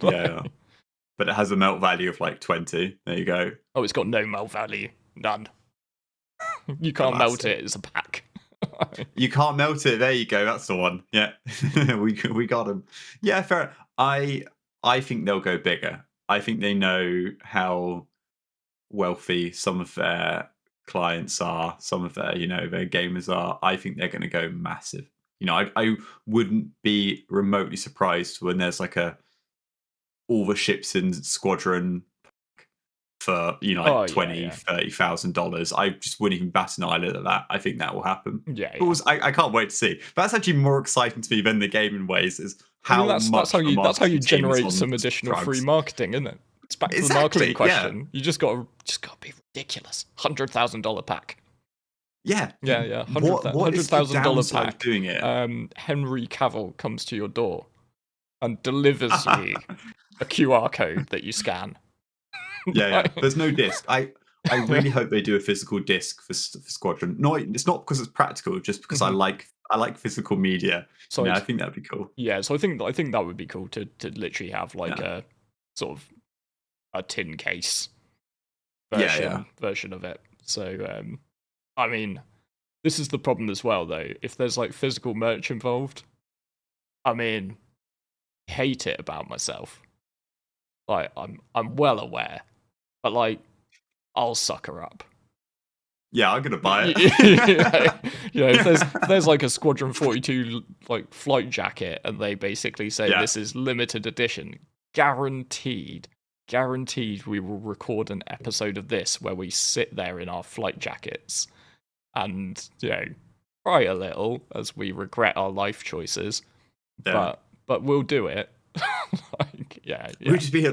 Yeah. But it has a melt value of like 20. There you go. Oh, it's got no melt value. None. You can't melt it. It's a pack. You can't melt it. There you go. That's the one. Yeah, we got them. Yeah, fair. I think they'll go bigger. I think they know how wealthy some of their clients are, some of their their gamers are. I think they're going to go massive. I wouldn't be remotely surprised when there's like all the ships in Squadron for $20,000-$30,000. I just wouldn't even bat an eyelid at that. I think that will happen. Yeah. I can't wait to see. But that's actually more exciting to me than the game in ways is how that's how you generate some additional free marketing, isn't it? It's back to the marketing question. Yeah. You just got to be ridiculous. $100,000 pack. Yeah. $100,000 pack. Doing it. Henry Cavill comes to your door and delivers you a QR code that you scan. Yeah. There's no disc. I really hope they do a physical disc for Squadron. No, it's not because it's practical, just because I like physical media. So I think that'd be cool. Yeah, so I think that would be cool to literally have like a sort of a tin case version of it. So I mean, this is the problem as well though. If there's like physical merch involved, I mean, I hate it about myself. Like I'm well aware, but like I'll sucker up. Yeah, I'm gonna buy it. If there's like a Squadron 42 like flight jacket, and they basically say this is limited edition, guaranteed we will record an episode of this where we sit there in our flight jackets and cry a little as we regret our life choices, Yeah. but we'll do it. Like, yeah. It would just be.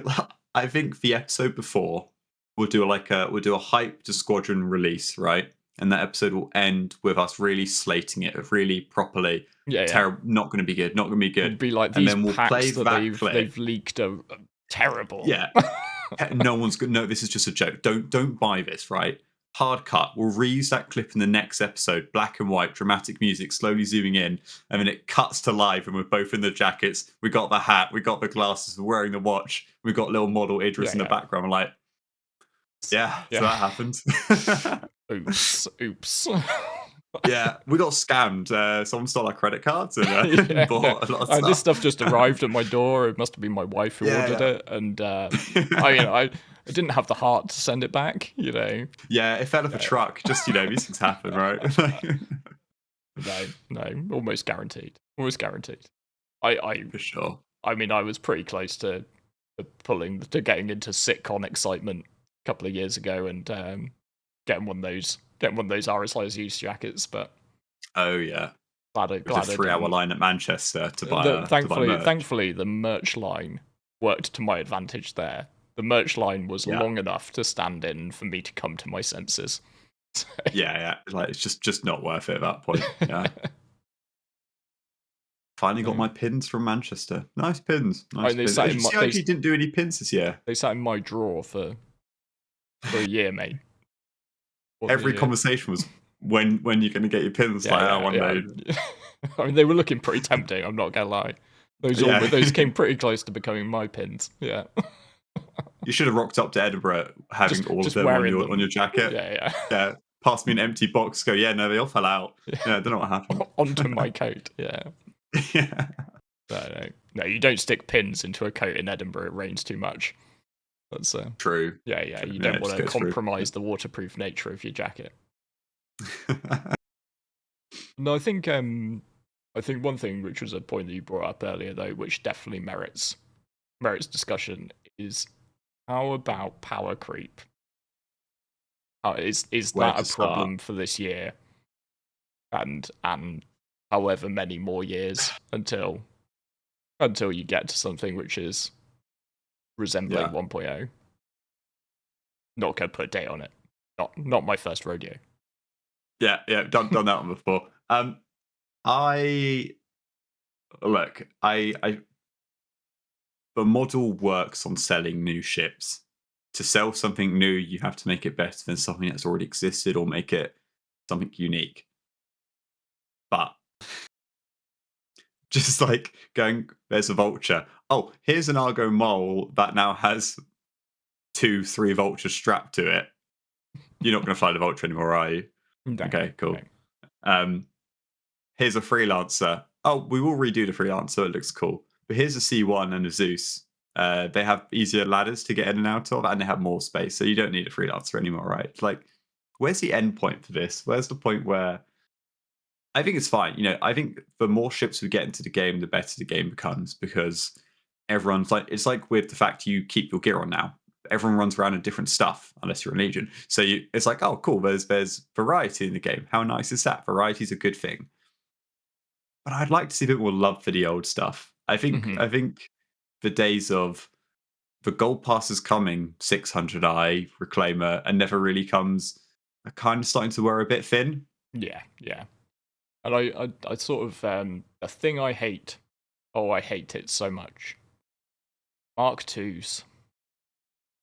I think the episode before we'll do a hype to Squadron release, right? And that episode will end with us really slating it, really properly. Yeah. Terrible, not going to be good, not going to be It'll good. be like And these then we'll play packs that that clip. they've leaked are terrible. Yeah, no one's good. No, this is just a joke. Don't buy this, right? Hard cut. We'll reuse that clip in the next episode. Black and white, dramatic music, slowly zooming in, and then it cuts to live, and we're both in the jackets. We got the hat, we got the glasses, we're wearing the watch. We got little model Idris in the background. We're like, yeah, so that happened. Oops. Yeah, we got scammed. Someone stole our credit cards and bought a lot of stuff. This stuff just arrived at my door. It must have been my wife who ordered it, and I didn't have the heart to send it back. Yeah, it fell off a truck. Just these things happen, right? No, almost guaranteed. Almost guaranteed. For sure. I mean, I was pretty close to getting into sitcom excitement a couple of years ago, and getting one of those RSI's jackets, but oh yeah, glad a 3-hour line at Manchester to buy. Thankfully, the merch line worked to my advantage there. The merch line was long enough to stand in for me to come to my senses. Yeah, like it's just not worth it at that point. Yeah. Finally got my pins from Manchester. Nice pins. CIG didn't do any pins this year. They sat in my drawer for a year, mate. Every conversation was when you're going to get your pins. One day. I mean, they were looking pretty tempting. I'm not gonna lie. Those came pretty close to becoming my pins. Yeah. You should have rocked up to Edinburgh having all of them on your jacket. Yeah. Pass me an empty box. Go. Yeah. No, they all fell out. Yeah. I don't know what happened. Onto my coat. Yeah. Yeah. No. You don't stick pins into a coat in Edinburgh. It rains too much. That's true. Yeah. You don't want to compromise the waterproof nature of your jacket. No, I think one thing, which was a point that you brought up earlier, though, which definitely merits discussion, is how about power creep? Is that a problem for this year? And however many more years until you get to something which is resembling 1.0. Not gonna put a date on it. Not my first rodeo. Yeah, done that one before. The model works on selling new ships. To sell something new, you have to make it better than something that's already existed or make it something unique. But just like going, there's a vulture. Oh, here's an Argo mole that now has 2-3 vultures strapped to it. You're not going to fly the vulture anymore, are you? No, okay, cool. No. Here's a freelancer. Oh, we will redo the freelancer. It looks cool. But here's a C1 and a Zeus. They have easier ladders to get in and out of, and they have more space. So you don't need a freelancer anymore, right? It's like, where's the end point for this? Where's the point where I think it's fine. I think the more ships we get into the game, the better the game becomes, because everyone's like, it's like with the fact you keep your gear on now. Everyone runs around in different stuff unless you're in Legion. So it's like, oh, cool. There's variety in the game. How nice is that? Variety is a good thing. But I'd like to see a bit more love for the old stuff. I think the days of the gold pass is coming, 600i Reclaimer, and never really comes, are kind of starting to wear a bit thin. Yeah. And I sort of a thing I hate. Oh, I hate it so much. Mark IIs.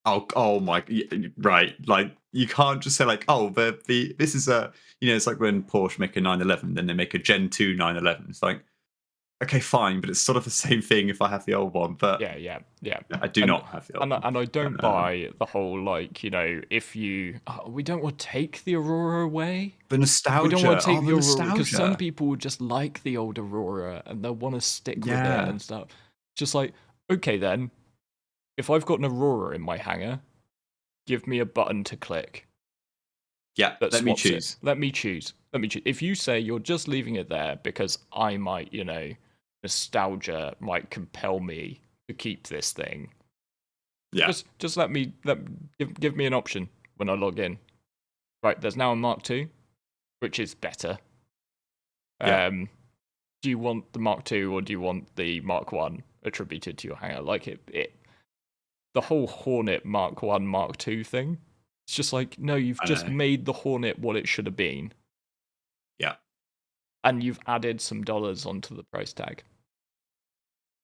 Oh my, right. Like, you can't just say like, oh, this is a, it's like when Porsche make a 911, then they make a Gen 2 911. It's like, okay, fine, but it's sort of the same thing if I have the old one. But yeah. I do not have the old one. And I don't buy the whole, like, if you, we don't want to take the Aurora away. The nostalgia. We don't want to take the Aurora, because some people would just like the old Aurora and they'll want to stick with it and stuff. Just like, okay then, if I've got an Aurora in my hangar, give me a button to click. Yeah, let me choose. Let me choose. If you say you're just leaving it there because I might, nostalgia might compel me to keep this thing. Yeah. Just give me an option when I log in. Right, there's now a Mark II, which is better. Yeah. Do you want the Mark II or do you want the Mark One attributed to your hangar? Like the whole Hornet Mark One, Mark II thing. It's just like, no, you've I just know. made the Hornet what it should have been, Yeah. and you've added some dollars onto the price tag.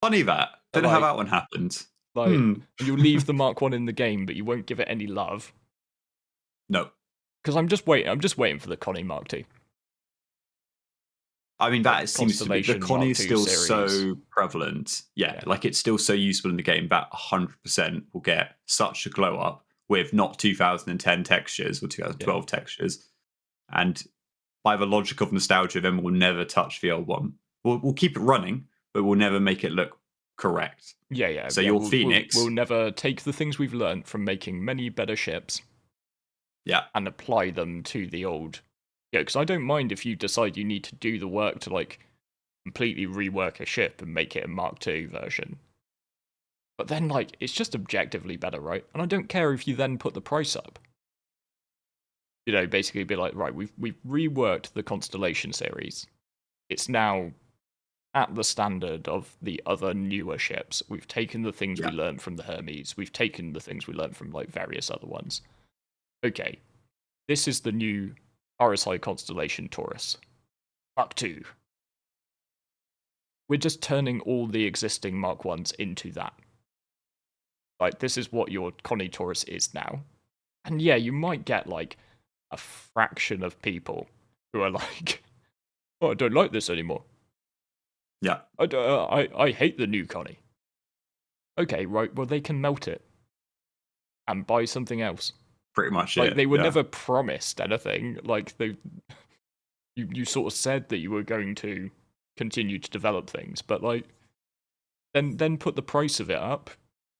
Funny that. Don't know how Like, that one happened. like, Hmm. and you'll leave the Mark One in the game, but you won't give it any love. No. Because I'm just waiting. I'm just waiting for the Connie Mark II. I mean, Like that seems to be the Constellation Connie Mark is II still series. so prevalent. Yeah, Yeah. like it's still so useful in the game that 100% will get such a glow up with not 2010 textures or 2012 textures. And by the logic of nostalgia, then we'll never touch the old one. We'll keep it running, but we'll never make it look correct. Yeah. So your We'll Phoenix, never take the things we've learned from making many better ships yeah, and apply them to the old. Yeah, because I don't mind if you decide you need to do the work to like completely rework a ship and make it a Mark II version. But then, like, it's just objectively better, right? And I don't care if you then put the price up. You know, basically be like, right, we've reworked the Constellation series. It's now at the standard of the other newer ships. We've taken the things we yeah, learned from the Hermes. We've taken the things we learned from like various other ones. Okay, this is the new RSI Constellation Taurus. Mark II. We're just turning all the existing Mark 1s into that. Like, this is what your Connie Taurus is now. And yeah, you might get like a fraction of people who are like, oh, I don't like this anymore. yeah, I hate the new Connie. Okay, right, well, they can melt it and buy something else. pretty much Like, it. they were Yeah, never promised anything. Like, you sort of said that you were going to continue to develop things, but like, then put the price of it up,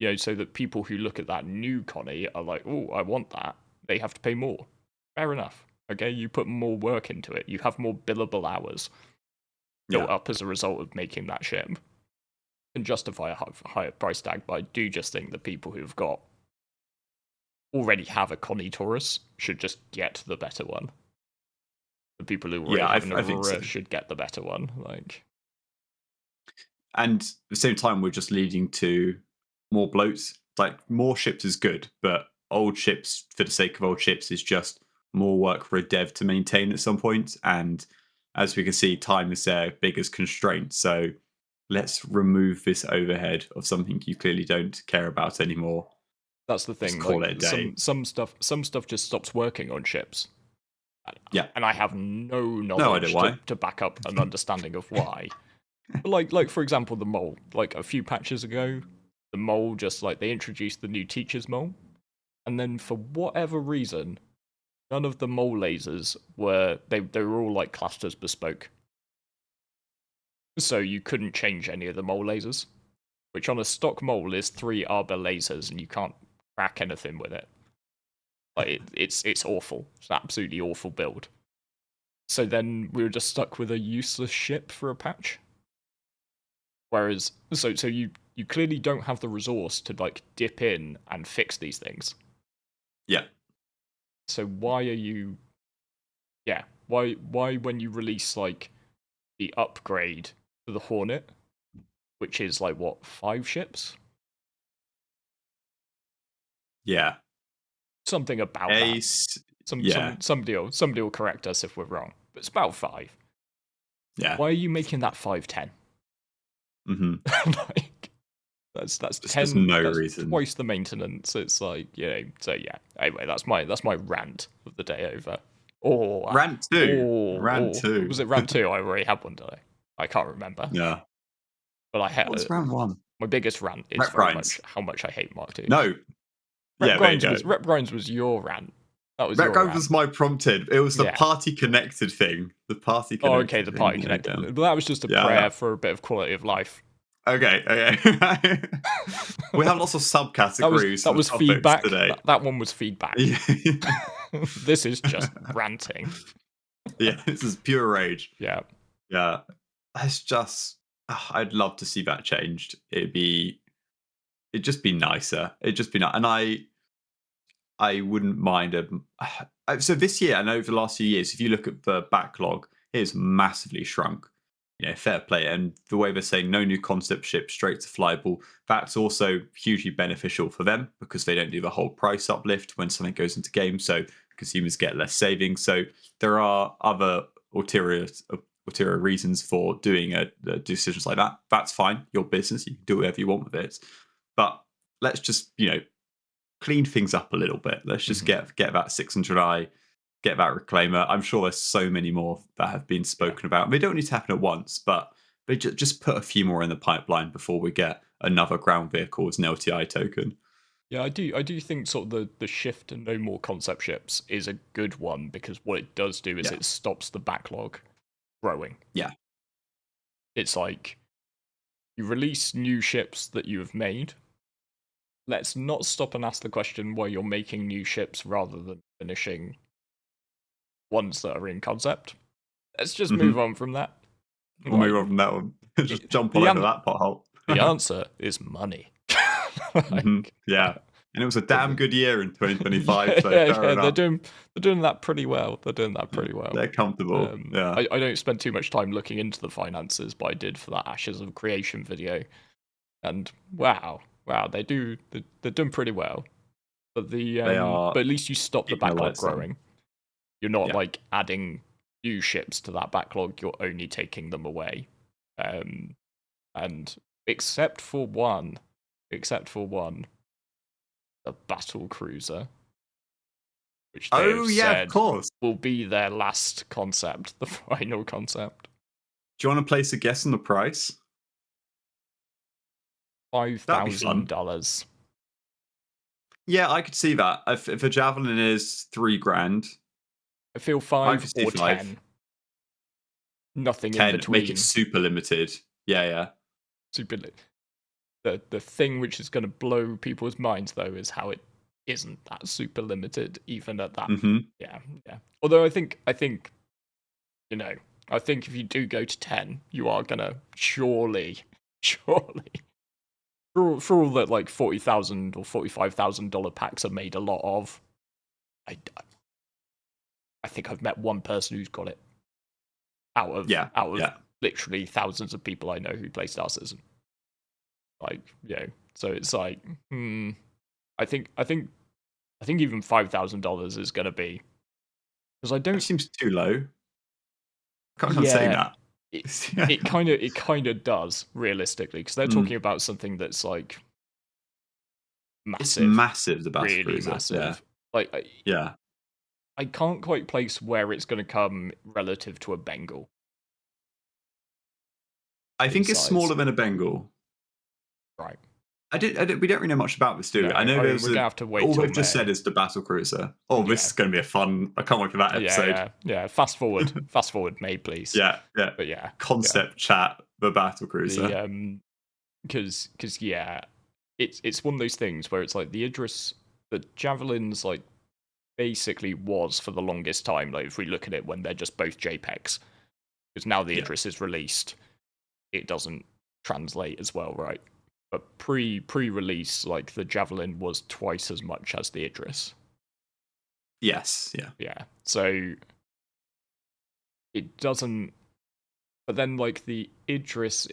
you know, so that people who look at that new Connie are like, oh, I want that. They have to pay more. Fair enough. Okay, you put more work into it. You have more billable hours built yeah, up as a result of making that ship. Can justify a higher price tag, but I do just think that people who've got already have a Connie Taurus should just get the better one. The people who already yeah. have an I think so. Aurora should get the better one. Like, And at the same time, we're just leading to more bloats. Like more ships is good, but old ships for the sake of old ships is just more work for a dev to maintain at some point. And as we can see, time is their biggest constraint. So let's remove this overhead of something you clearly don't care about anymore. that's the Just thing. call Like, it a day. some stuff just stops working on ships. Yeah. And I have no No idea knowledge why. to back up an understanding of why. But like for example, the mole. Like a few patches ago, the mole just like they introduced the new teacher's mole, and then for whatever reason, none of the mole lasers were they were all like clusters bespoke. So you couldn't change any of the mole lasers, which on a stock mole is 3 arbor lasers, and you can't crack anything with it. Like it's awful. It's an absolutely awful build. So then we were just stuck with a useless ship for a patch. Whereas, so you clearly don't have the resource to like dip in and fix these things. Yeah. So why are you? Yeah, why when you release like the upgrade to the Hornet, which is like what 5 ships, Yeah. something about that. Ace. Yeah. Somebody will correct us if we're wrong, but it's about 5. Yeah. Why are you making that 510? Mm-hmm. Like that's There's no that's reason. twice the maintenance. It's like, you know, so yeah. Anyway, that's my rant of the day over. Rant two. Rant two. Was it rant 2? I already had one, did I can't remember. Yeah. But I What was had round one? my biggest rant is Rep very grinds. much how much I hate Mark II. No. Yeah, there you go. Rep grinds was your rant. That was Rep your grinds rant. was my prompted. It was the Yeah. party connected thing. The party Oh, connected. okay, the party thing. connected. Yeah. But that was just a prayer for a bit of quality of life. Okay. We have lots of subcategories. that was for the topics feedback. today. That one was feedback. This is just ranting. Yeah, this is pure rage. Yeah. Yeah, it's just. I'd love to see that changed. It'd just be nicer. It'd just be nice, and I wouldn't mind a. So this year, and over the last few years, if you look at the backlog, it's massively shrunk. Fair play. And the way they're saying no new concept ship straight to flyable, that's also hugely beneficial for them because they don't do the whole price uplift when something goes into game, so consumers get less savings. So there are other ulterior reasons for doing decisions like that. That's fine. Your business, you can do whatever you want with it. But let's just clean things up a little bit. Let's just get that 600i, get that reclaimer. I'm sure there's so many more that have been spoken about. They don't need to happen at once, but they just put a few more in the pipeline before we get another ground vehicle as an LTI token. Yeah, I do think sort of the shift to no more concept ships is a good one, because what it does do is it stops the backlog growing. Yeah. It's like you release new ships that you have made. Let's not stop and ask the question why you're making new ships rather than finishing ones that are in concept. Let's just move on from that. We'll move on from that one. Just jump all over that pothole. The answer is money. Yeah. And it was a damn good year in 2025. They're doing that pretty well. They're comfortable. I don't spend too much time looking into the finances, but I did for that Ashes of Creation video, and wow, they're doing pretty well. But but at least you stop the backlog growing. You're not like adding new ships to that backlog. You're only taking them away, and except for one, the battle cruiser, which they have said of course, will be their last concept, the final concept. Do you want to place a guess on the price? $5,000. Yeah, I could see that. If a Javelin is $3,000, I feel 5 or 10. Nothing 10, in between. make it super limited. Yeah. Super. The thing which is going to blow people's minds, though, is how it isn't that super limited, even at that. Yeah. Although I think if you do go to 10, you are gonna surely, for all that like $40,000 or $45,000 packs are made a lot of. I think I've met one person who's got it out of literally thousands of people I know who play Star Citizen. So it's like, I think even $5,000 is going to be, because I don't. That seems too low. Can't say that. It kind of does, realistically, because they're talking about something that's like massive. It's massive, the battle really cruiser. massive. I can't quite place where it's going to come relative to a Bengal. I think it's smaller than a Bengal. Right. We don't really know much about this, do we? No, I know we're gonna have to wait. All they've just said is the battle cruiser. This is going to be a fun. I can't wait for that episode. Yeah. Fast forward, May, please. Yeah. But Concept chat, the battle cruiser. Because it's one of those things where it's like the Javelins like basically was for the longest time. Like if we look at it when they're just both JPEGs, because now the Idris is released, it doesn't translate as well, right? But pre-release, like the Javelin was twice as much as the Idris. Yes, yeah. So it doesn't. But then, like the Idris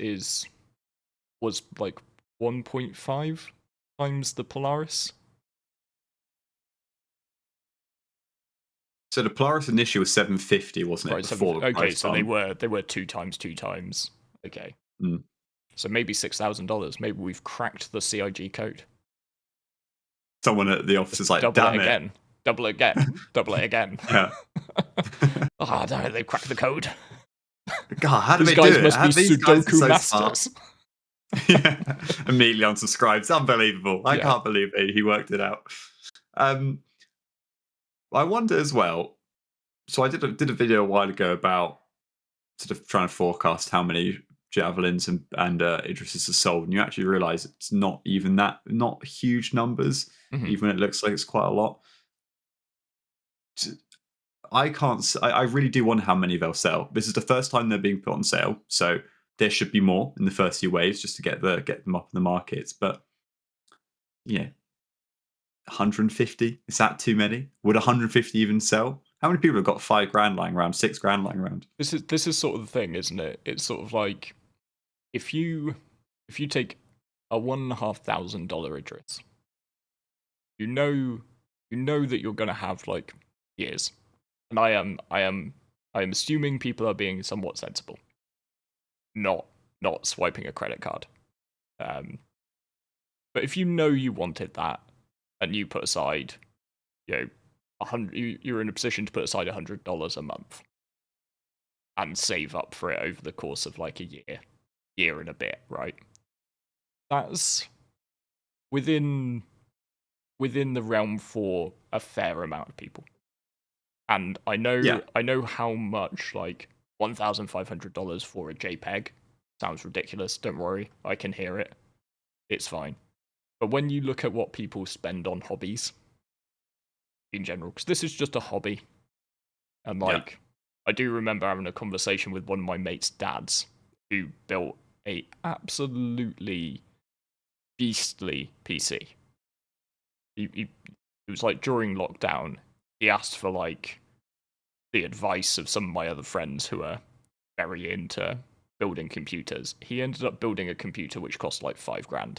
was like 1.5 times the Polaris. So the Polaris initial was 750, wasn't it? Right, before so they were 2 times 2 times. Okay. So maybe $6,000. Maybe we've cracked the CIG code. Someone at the office is like, double damn it it. Again. Double it again. Yeah. Damn it, they've cracked the code. God, how do These they guys do it? must be Sudoku masters. Immediately unsubscribed. It's unbelievable. I can't believe he worked it out. I wonder as well. So I did a video a while ago about sort of trying to forecast how many Javelins and Idrises are sold, and you actually realize it's not even that, not huge numbers, even when it looks like it's quite a lot. I really do wonder how many they'll sell. This is the first time they're being put on sale, so there should be more in the first few waves just to get them up in the markets. But 150, is that too many? Would 150 even sell? How many people have got $5,000 lying around, $6,000 lying around? This is sort of the thing, isn't it? It's sort of like if you take a $1,500 address, you know that you're gonna have like years, and I am assuming people are being somewhat sensible, not swiping a credit card. But if you know you wanted that, and you put aside, you know, you're in a position to put aside $100 a month and save up for it over the course of like a year and a bit, right? That's within the realm for a fair amount of people. And I know how much like $1,500 for a JPEG sounds ridiculous. Don't worry, I can hear it. It's fine. But when you look at what people spend on hobbies in general, because this is just a hobby, and like I do remember having a conversation with one of my mates' dads who built a absolutely beastly PC. It was like during lockdown, he asked for like the advice of some of my other friends who are very into building computers. He ended up building a computer which cost like $5,000.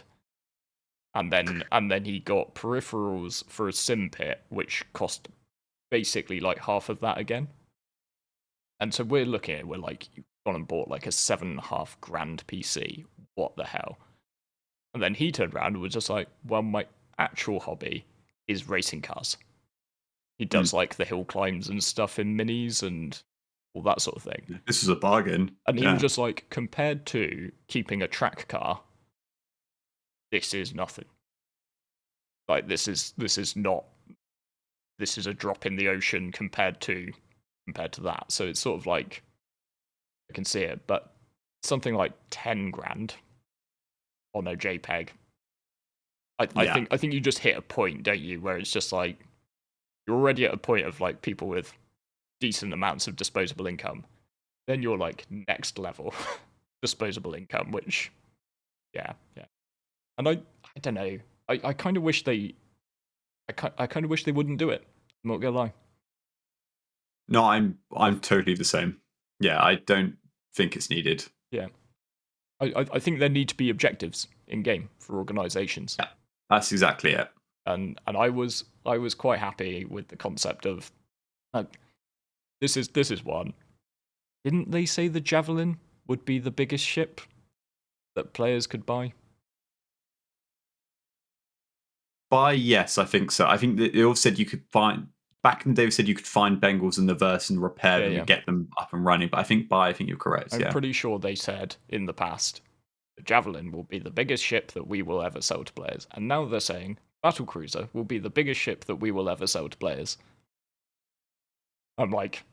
And then he got peripherals for a sim pit, which cost basically like half of that again. And so we're looking at it, we're like, you've gone and bought like a $7,500 PC. What the hell? And then he turned around and was just like, well, my actual hobby is racing cars. He does like the hill climbs and stuff in minis and all that sort of thing. This is a bargain. And he was just like, compared to keeping a track car, this is nothing. Like this is a drop in the ocean compared to that. So it's sort of like I can see it, but something like $10,000 on a JPEG. I think you just hit a point, don't you, where it's just like you're already at a point of like people with decent amounts of disposable income. Then you're like next level disposable income, which yeah. And I don't know. I kind of wish they wouldn't do it. I'm not gonna lie. No, I'm totally the same. Yeah, I don't think it's needed. Yeah. I think there need to be objectives in game for organizations. Yeah, that's exactly it. And I was quite happy with the concept of this is one. Didn't they say the Javelin would be the biggest ship that players could buy? Yes, I think so. I think they all said you could find back in the day. They said you could find Bengals in the verse and repair them and get them up and running. But I think you're correct. I'm pretty sure they said in the past the Javelin will be the biggest ship that we will ever sell to players, and now they're saying Battlecruiser will be the biggest ship that we will ever sell to players. I'm like,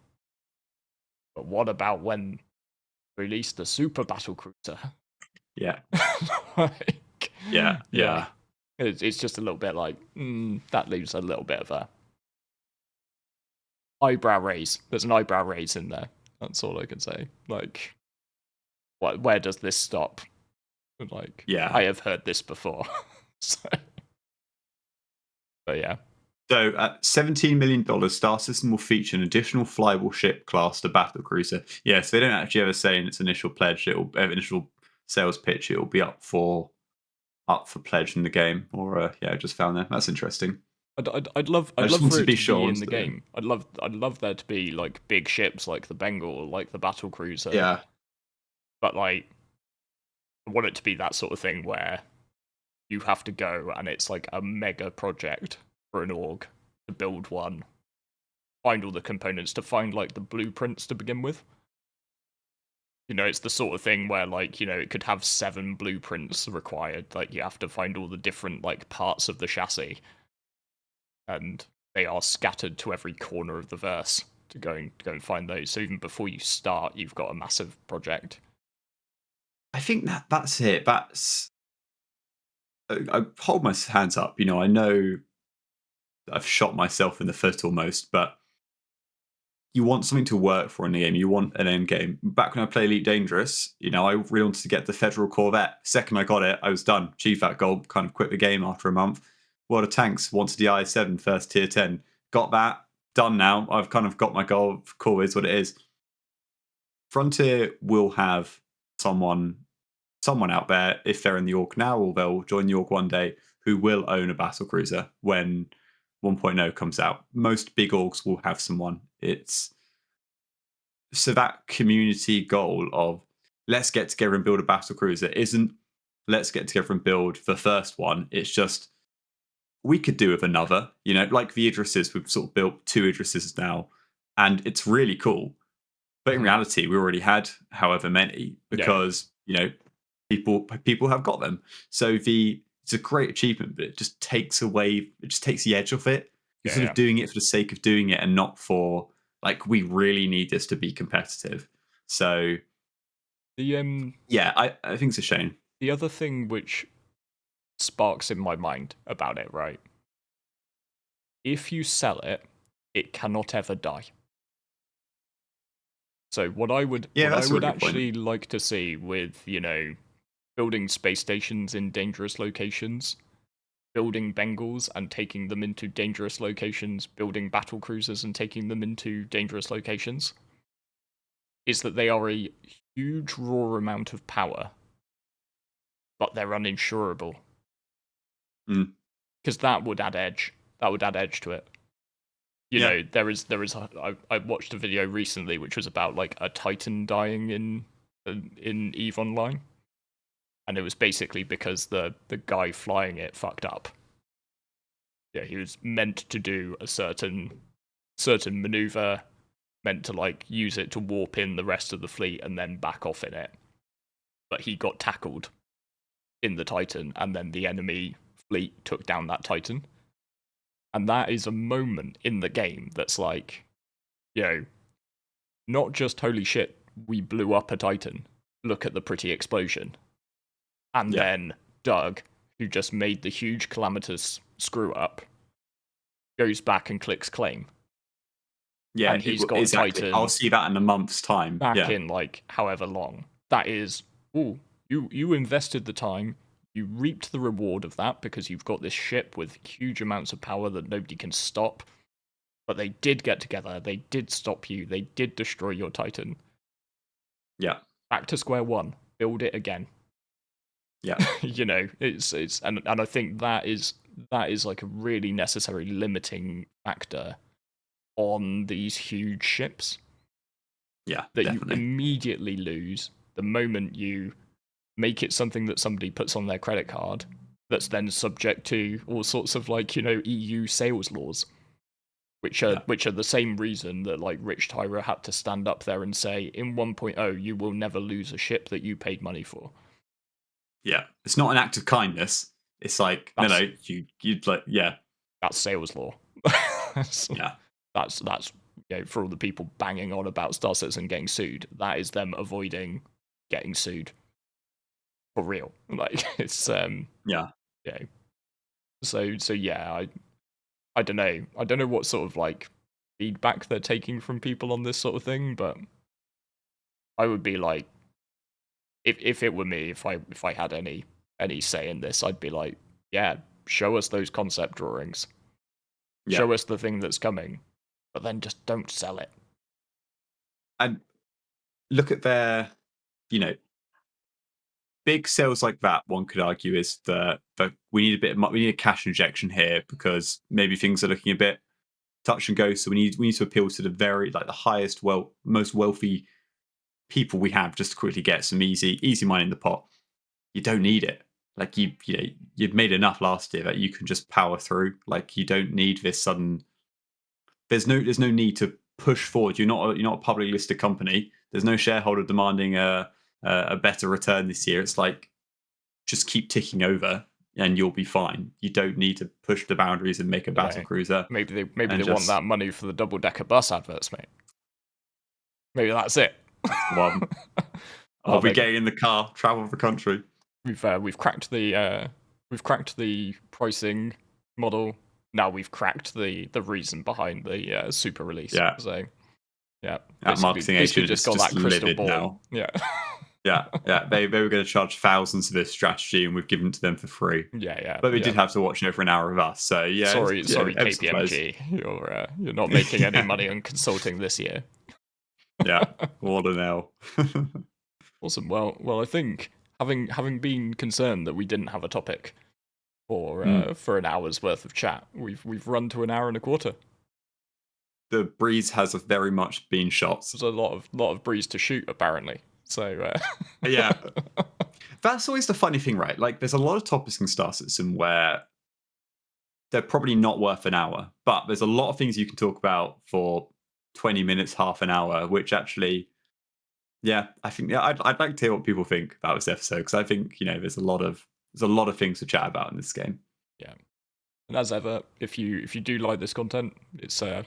but what about when release the Super Battlecruiser? Yeah. Like, yeah. It's just a little bit like that leaves a little bit of a eyebrow raise. There's an eyebrow raise in there. That's all I can say. Like, where does this stop? Like, I have heard this before. So, but yeah. So, $17 million, Star System will feature an additional flyable ship class to Battlecruiser. Yeah, so they don't actually ever say in its initial pledge, initial sales pitch, it'll be up for pledge in the game. Or I just found that. That's interesting. I'd love for it to be in the game. I'd love there to be like big ships like the Bengal, like the Battlecruiser. Yeah. But like, I want it to be that sort of thing where you have to go and it's like a mega project for an org to build one, find all the components, to find like the blueprints to begin with. You know, it's the sort of thing where like, you know, it could have 7 blueprints required. Like you have to find all the different like parts of the chassis, and they are scattered to every corner of the verse to go and find those. So even before you start, you've got a massive project. I think that's it. I hold my hands up. You know, I know I've shot myself in the foot almost, but you want something to work for in the game. You want an end game. Back when I played Elite Dangerous, you know, I really wanted to get the Federal Corvette. Second I got it, I was done. Achieved that goal, kind of quit the game after a month. World of Tanks, wanted the I-7 first tier 10. Got that, done now. I've kind of got my goal. Cool, is what it is. Frontier will have someone out there, if they're in the org now or they'll join the org one day, who will own a battle cruiser when 1.0 comes out. Most big orgs will have someone. It's so that community goal of let's get together and build a battle cruiser isn't let's get together and build the first one. It's just we could do with another, like the Idrises. We've sort of built 2 Idrises now, and it's really cool. But in reality, we already had however many because people have got them. So it's a great achievement, but it just takes the edge off it. You're sort of doing it for the sake of doing it and not for like we really need this to be competitive. So I think it's a shame. The other thing which sparks in my mind about it, right? If you sell it, it cannot ever die. So what I would actually like to see with, building space stations in dangerous locations, building Bengals and taking them into dangerous locations, building battle cruisers and taking them into dangerous locations, is that they are a huge raw amount of power, but they're uninsurable. Because that would add edge. That would add edge to it. There is. I watched a video recently which was about like a Titan dying in EVE Online, and it was basically because the guy flying it fucked up. Yeah, he was meant to do a certain maneuver, meant to like use it to warp in the rest of the fleet and then back off in it, but he got tackled in the Titan, and then the enemy fleet took down that Titan. And that is a moment in the game that's like, not just holy shit, we blew up a Titan. Look at the pretty explosion. And then Doug, who just made the huge calamitous screw up, goes back and clicks claim. Yeah, and he's got exactly. Titan. I'll see that in a month's time. Back in like however long. That is, you invested the time. You reaped the reward of that because you've got this ship with huge amounts of power that nobody can stop. But they did get together. They did stop you. They did destroy your Titan. Yeah. Back to square one. Build it again. Yeah. It's and I think that is like a really necessary limiting factor on these huge ships. Yeah. That definitely. you immediately lose the moment you make it something that somebody puts on their credit card that's then subject to all sorts of like, EU sales laws, which are the same reason that like Rich Tyra had to stand up there and say in 1.0 you will never lose a ship that you paid money for. Yeah. It's not an act of kindness. It's like you'd like that's sales law. Yeah. That's for all the people banging on about Star Citizen getting sued, that is them avoiding getting sued. For real, like it's So I don't know what sort of like feedback they're taking from people on this sort of thing, but I would be like, if it were me, if I had any say in this, I'd be like, yeah, show us those concept drawings, show us the thing that's coming, but then just don't sell it. And look at their, big sales like that, one could argue, is that we need a cash injection here because maybe things are looking a bit touch and go. So we need to appeal to the highest, most wealthy people we have just to quickly get some easy money in the pot. You don't need it. Like you've made enough last year that you can just power through. Like you don't need this sudden. There's no need to push forward. You're not a publicly listed company. There's no shareholder demanding a better return this year. It's like just keep ticking over and you'll be fine. You don't need to push the boundaries and make a battle cruiser. Maybe they want that money for the double decker bus adverts, mate. Maybe that's it. That's the one. I'll be getting in the car, travel the country. We've cracked the pricing model. Now we've cracked the reason behind the super release. Yeah. So yeah, that marketing agent just got that crystal ball. Now. Yeah. Yeah, yeah. They were going to charge thousands for this strategy, and we've given it to them for free. Yeah, yeah, But they yeah. did have to watch it for an hour of us. So yeah, Sorry, ebbs and flows. KPMG, you're not making any money on consulting this year. Yeah, what an L. Awesome. Well, I think having been concerned that we didn't have a topic for an hour's worth of chat, we've run to an hour and a quarter. The breeze has very much been shot. There's a lot of breeze to shoot apparently. So Yeah, that's always the funny thing, right? Like, there's a lot of topics in Star Citizen where they're probably not worth an hour, but there's a lot of things you can talk about for 20 minutes, half an hour, which actually, yeah, I think I'd like to hear what people think about this episode, because I think there's a lot of things to chat about in this game. Yeah, and as ever, if you do like this content, it's a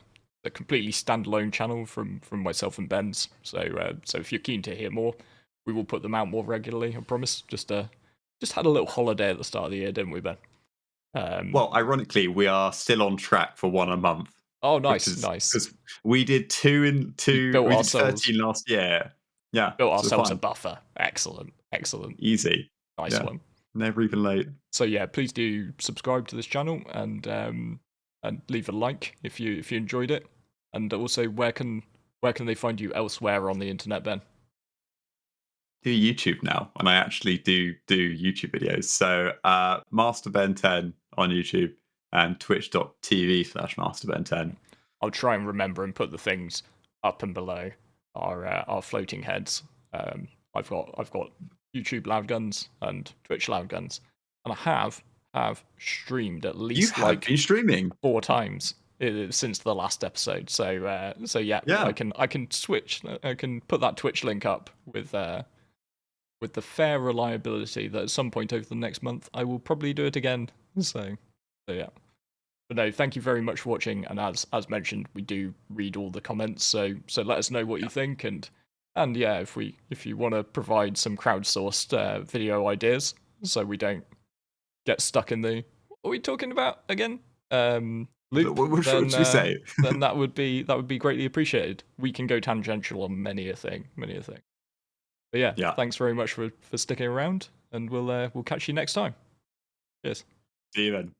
completely standalone channel from myself and Ben's. So so if you're keen to hear more, we will put them out more regularly. I promise. Just had a little holiday at the start of the year, didn't we, Ben? Well, ironically, we are still on track for one a month. Oh, Which nice, is nice. because we did two in two. built We did ourselves- 13 last year. Yeah, Built so ourselves a fine. buffer. Excellent. Easy. Nice Yeah. one. Never even late. So yeah, please do subscribe to this channel and leave a like if you enjoyed it. And also, where can they find you elsewhere on the internet, Ben? Do YouTube now, and I actually do YouTube videos. So Master Ben 10 on YouTube and twitch.tv/Master Ben 10. I'll try and remember and put the things up and below our floating heads. I've got YouTube LoudGuns and Twitch LoudGuns, and I have streamed at least You have been streaming 4 times since the last episode. So yeah, I can switch. I can put that Twitch link up with the fair reliability that at some point over the next month I will probably do it again. So yeah. But no, thank you very much for watching, and as mentioned, we do read all the comments, so let us know what you think, and yeah, if you want to provide some crowdsourced video ideas, so we don't get stuck in the what are we talking about again loop, What should we say? Then that would be greatly appreciated. We can go tangential on many a thing. But yeah, thanks very much for sticking around, and we'll catch you next time. Cheers. See you then.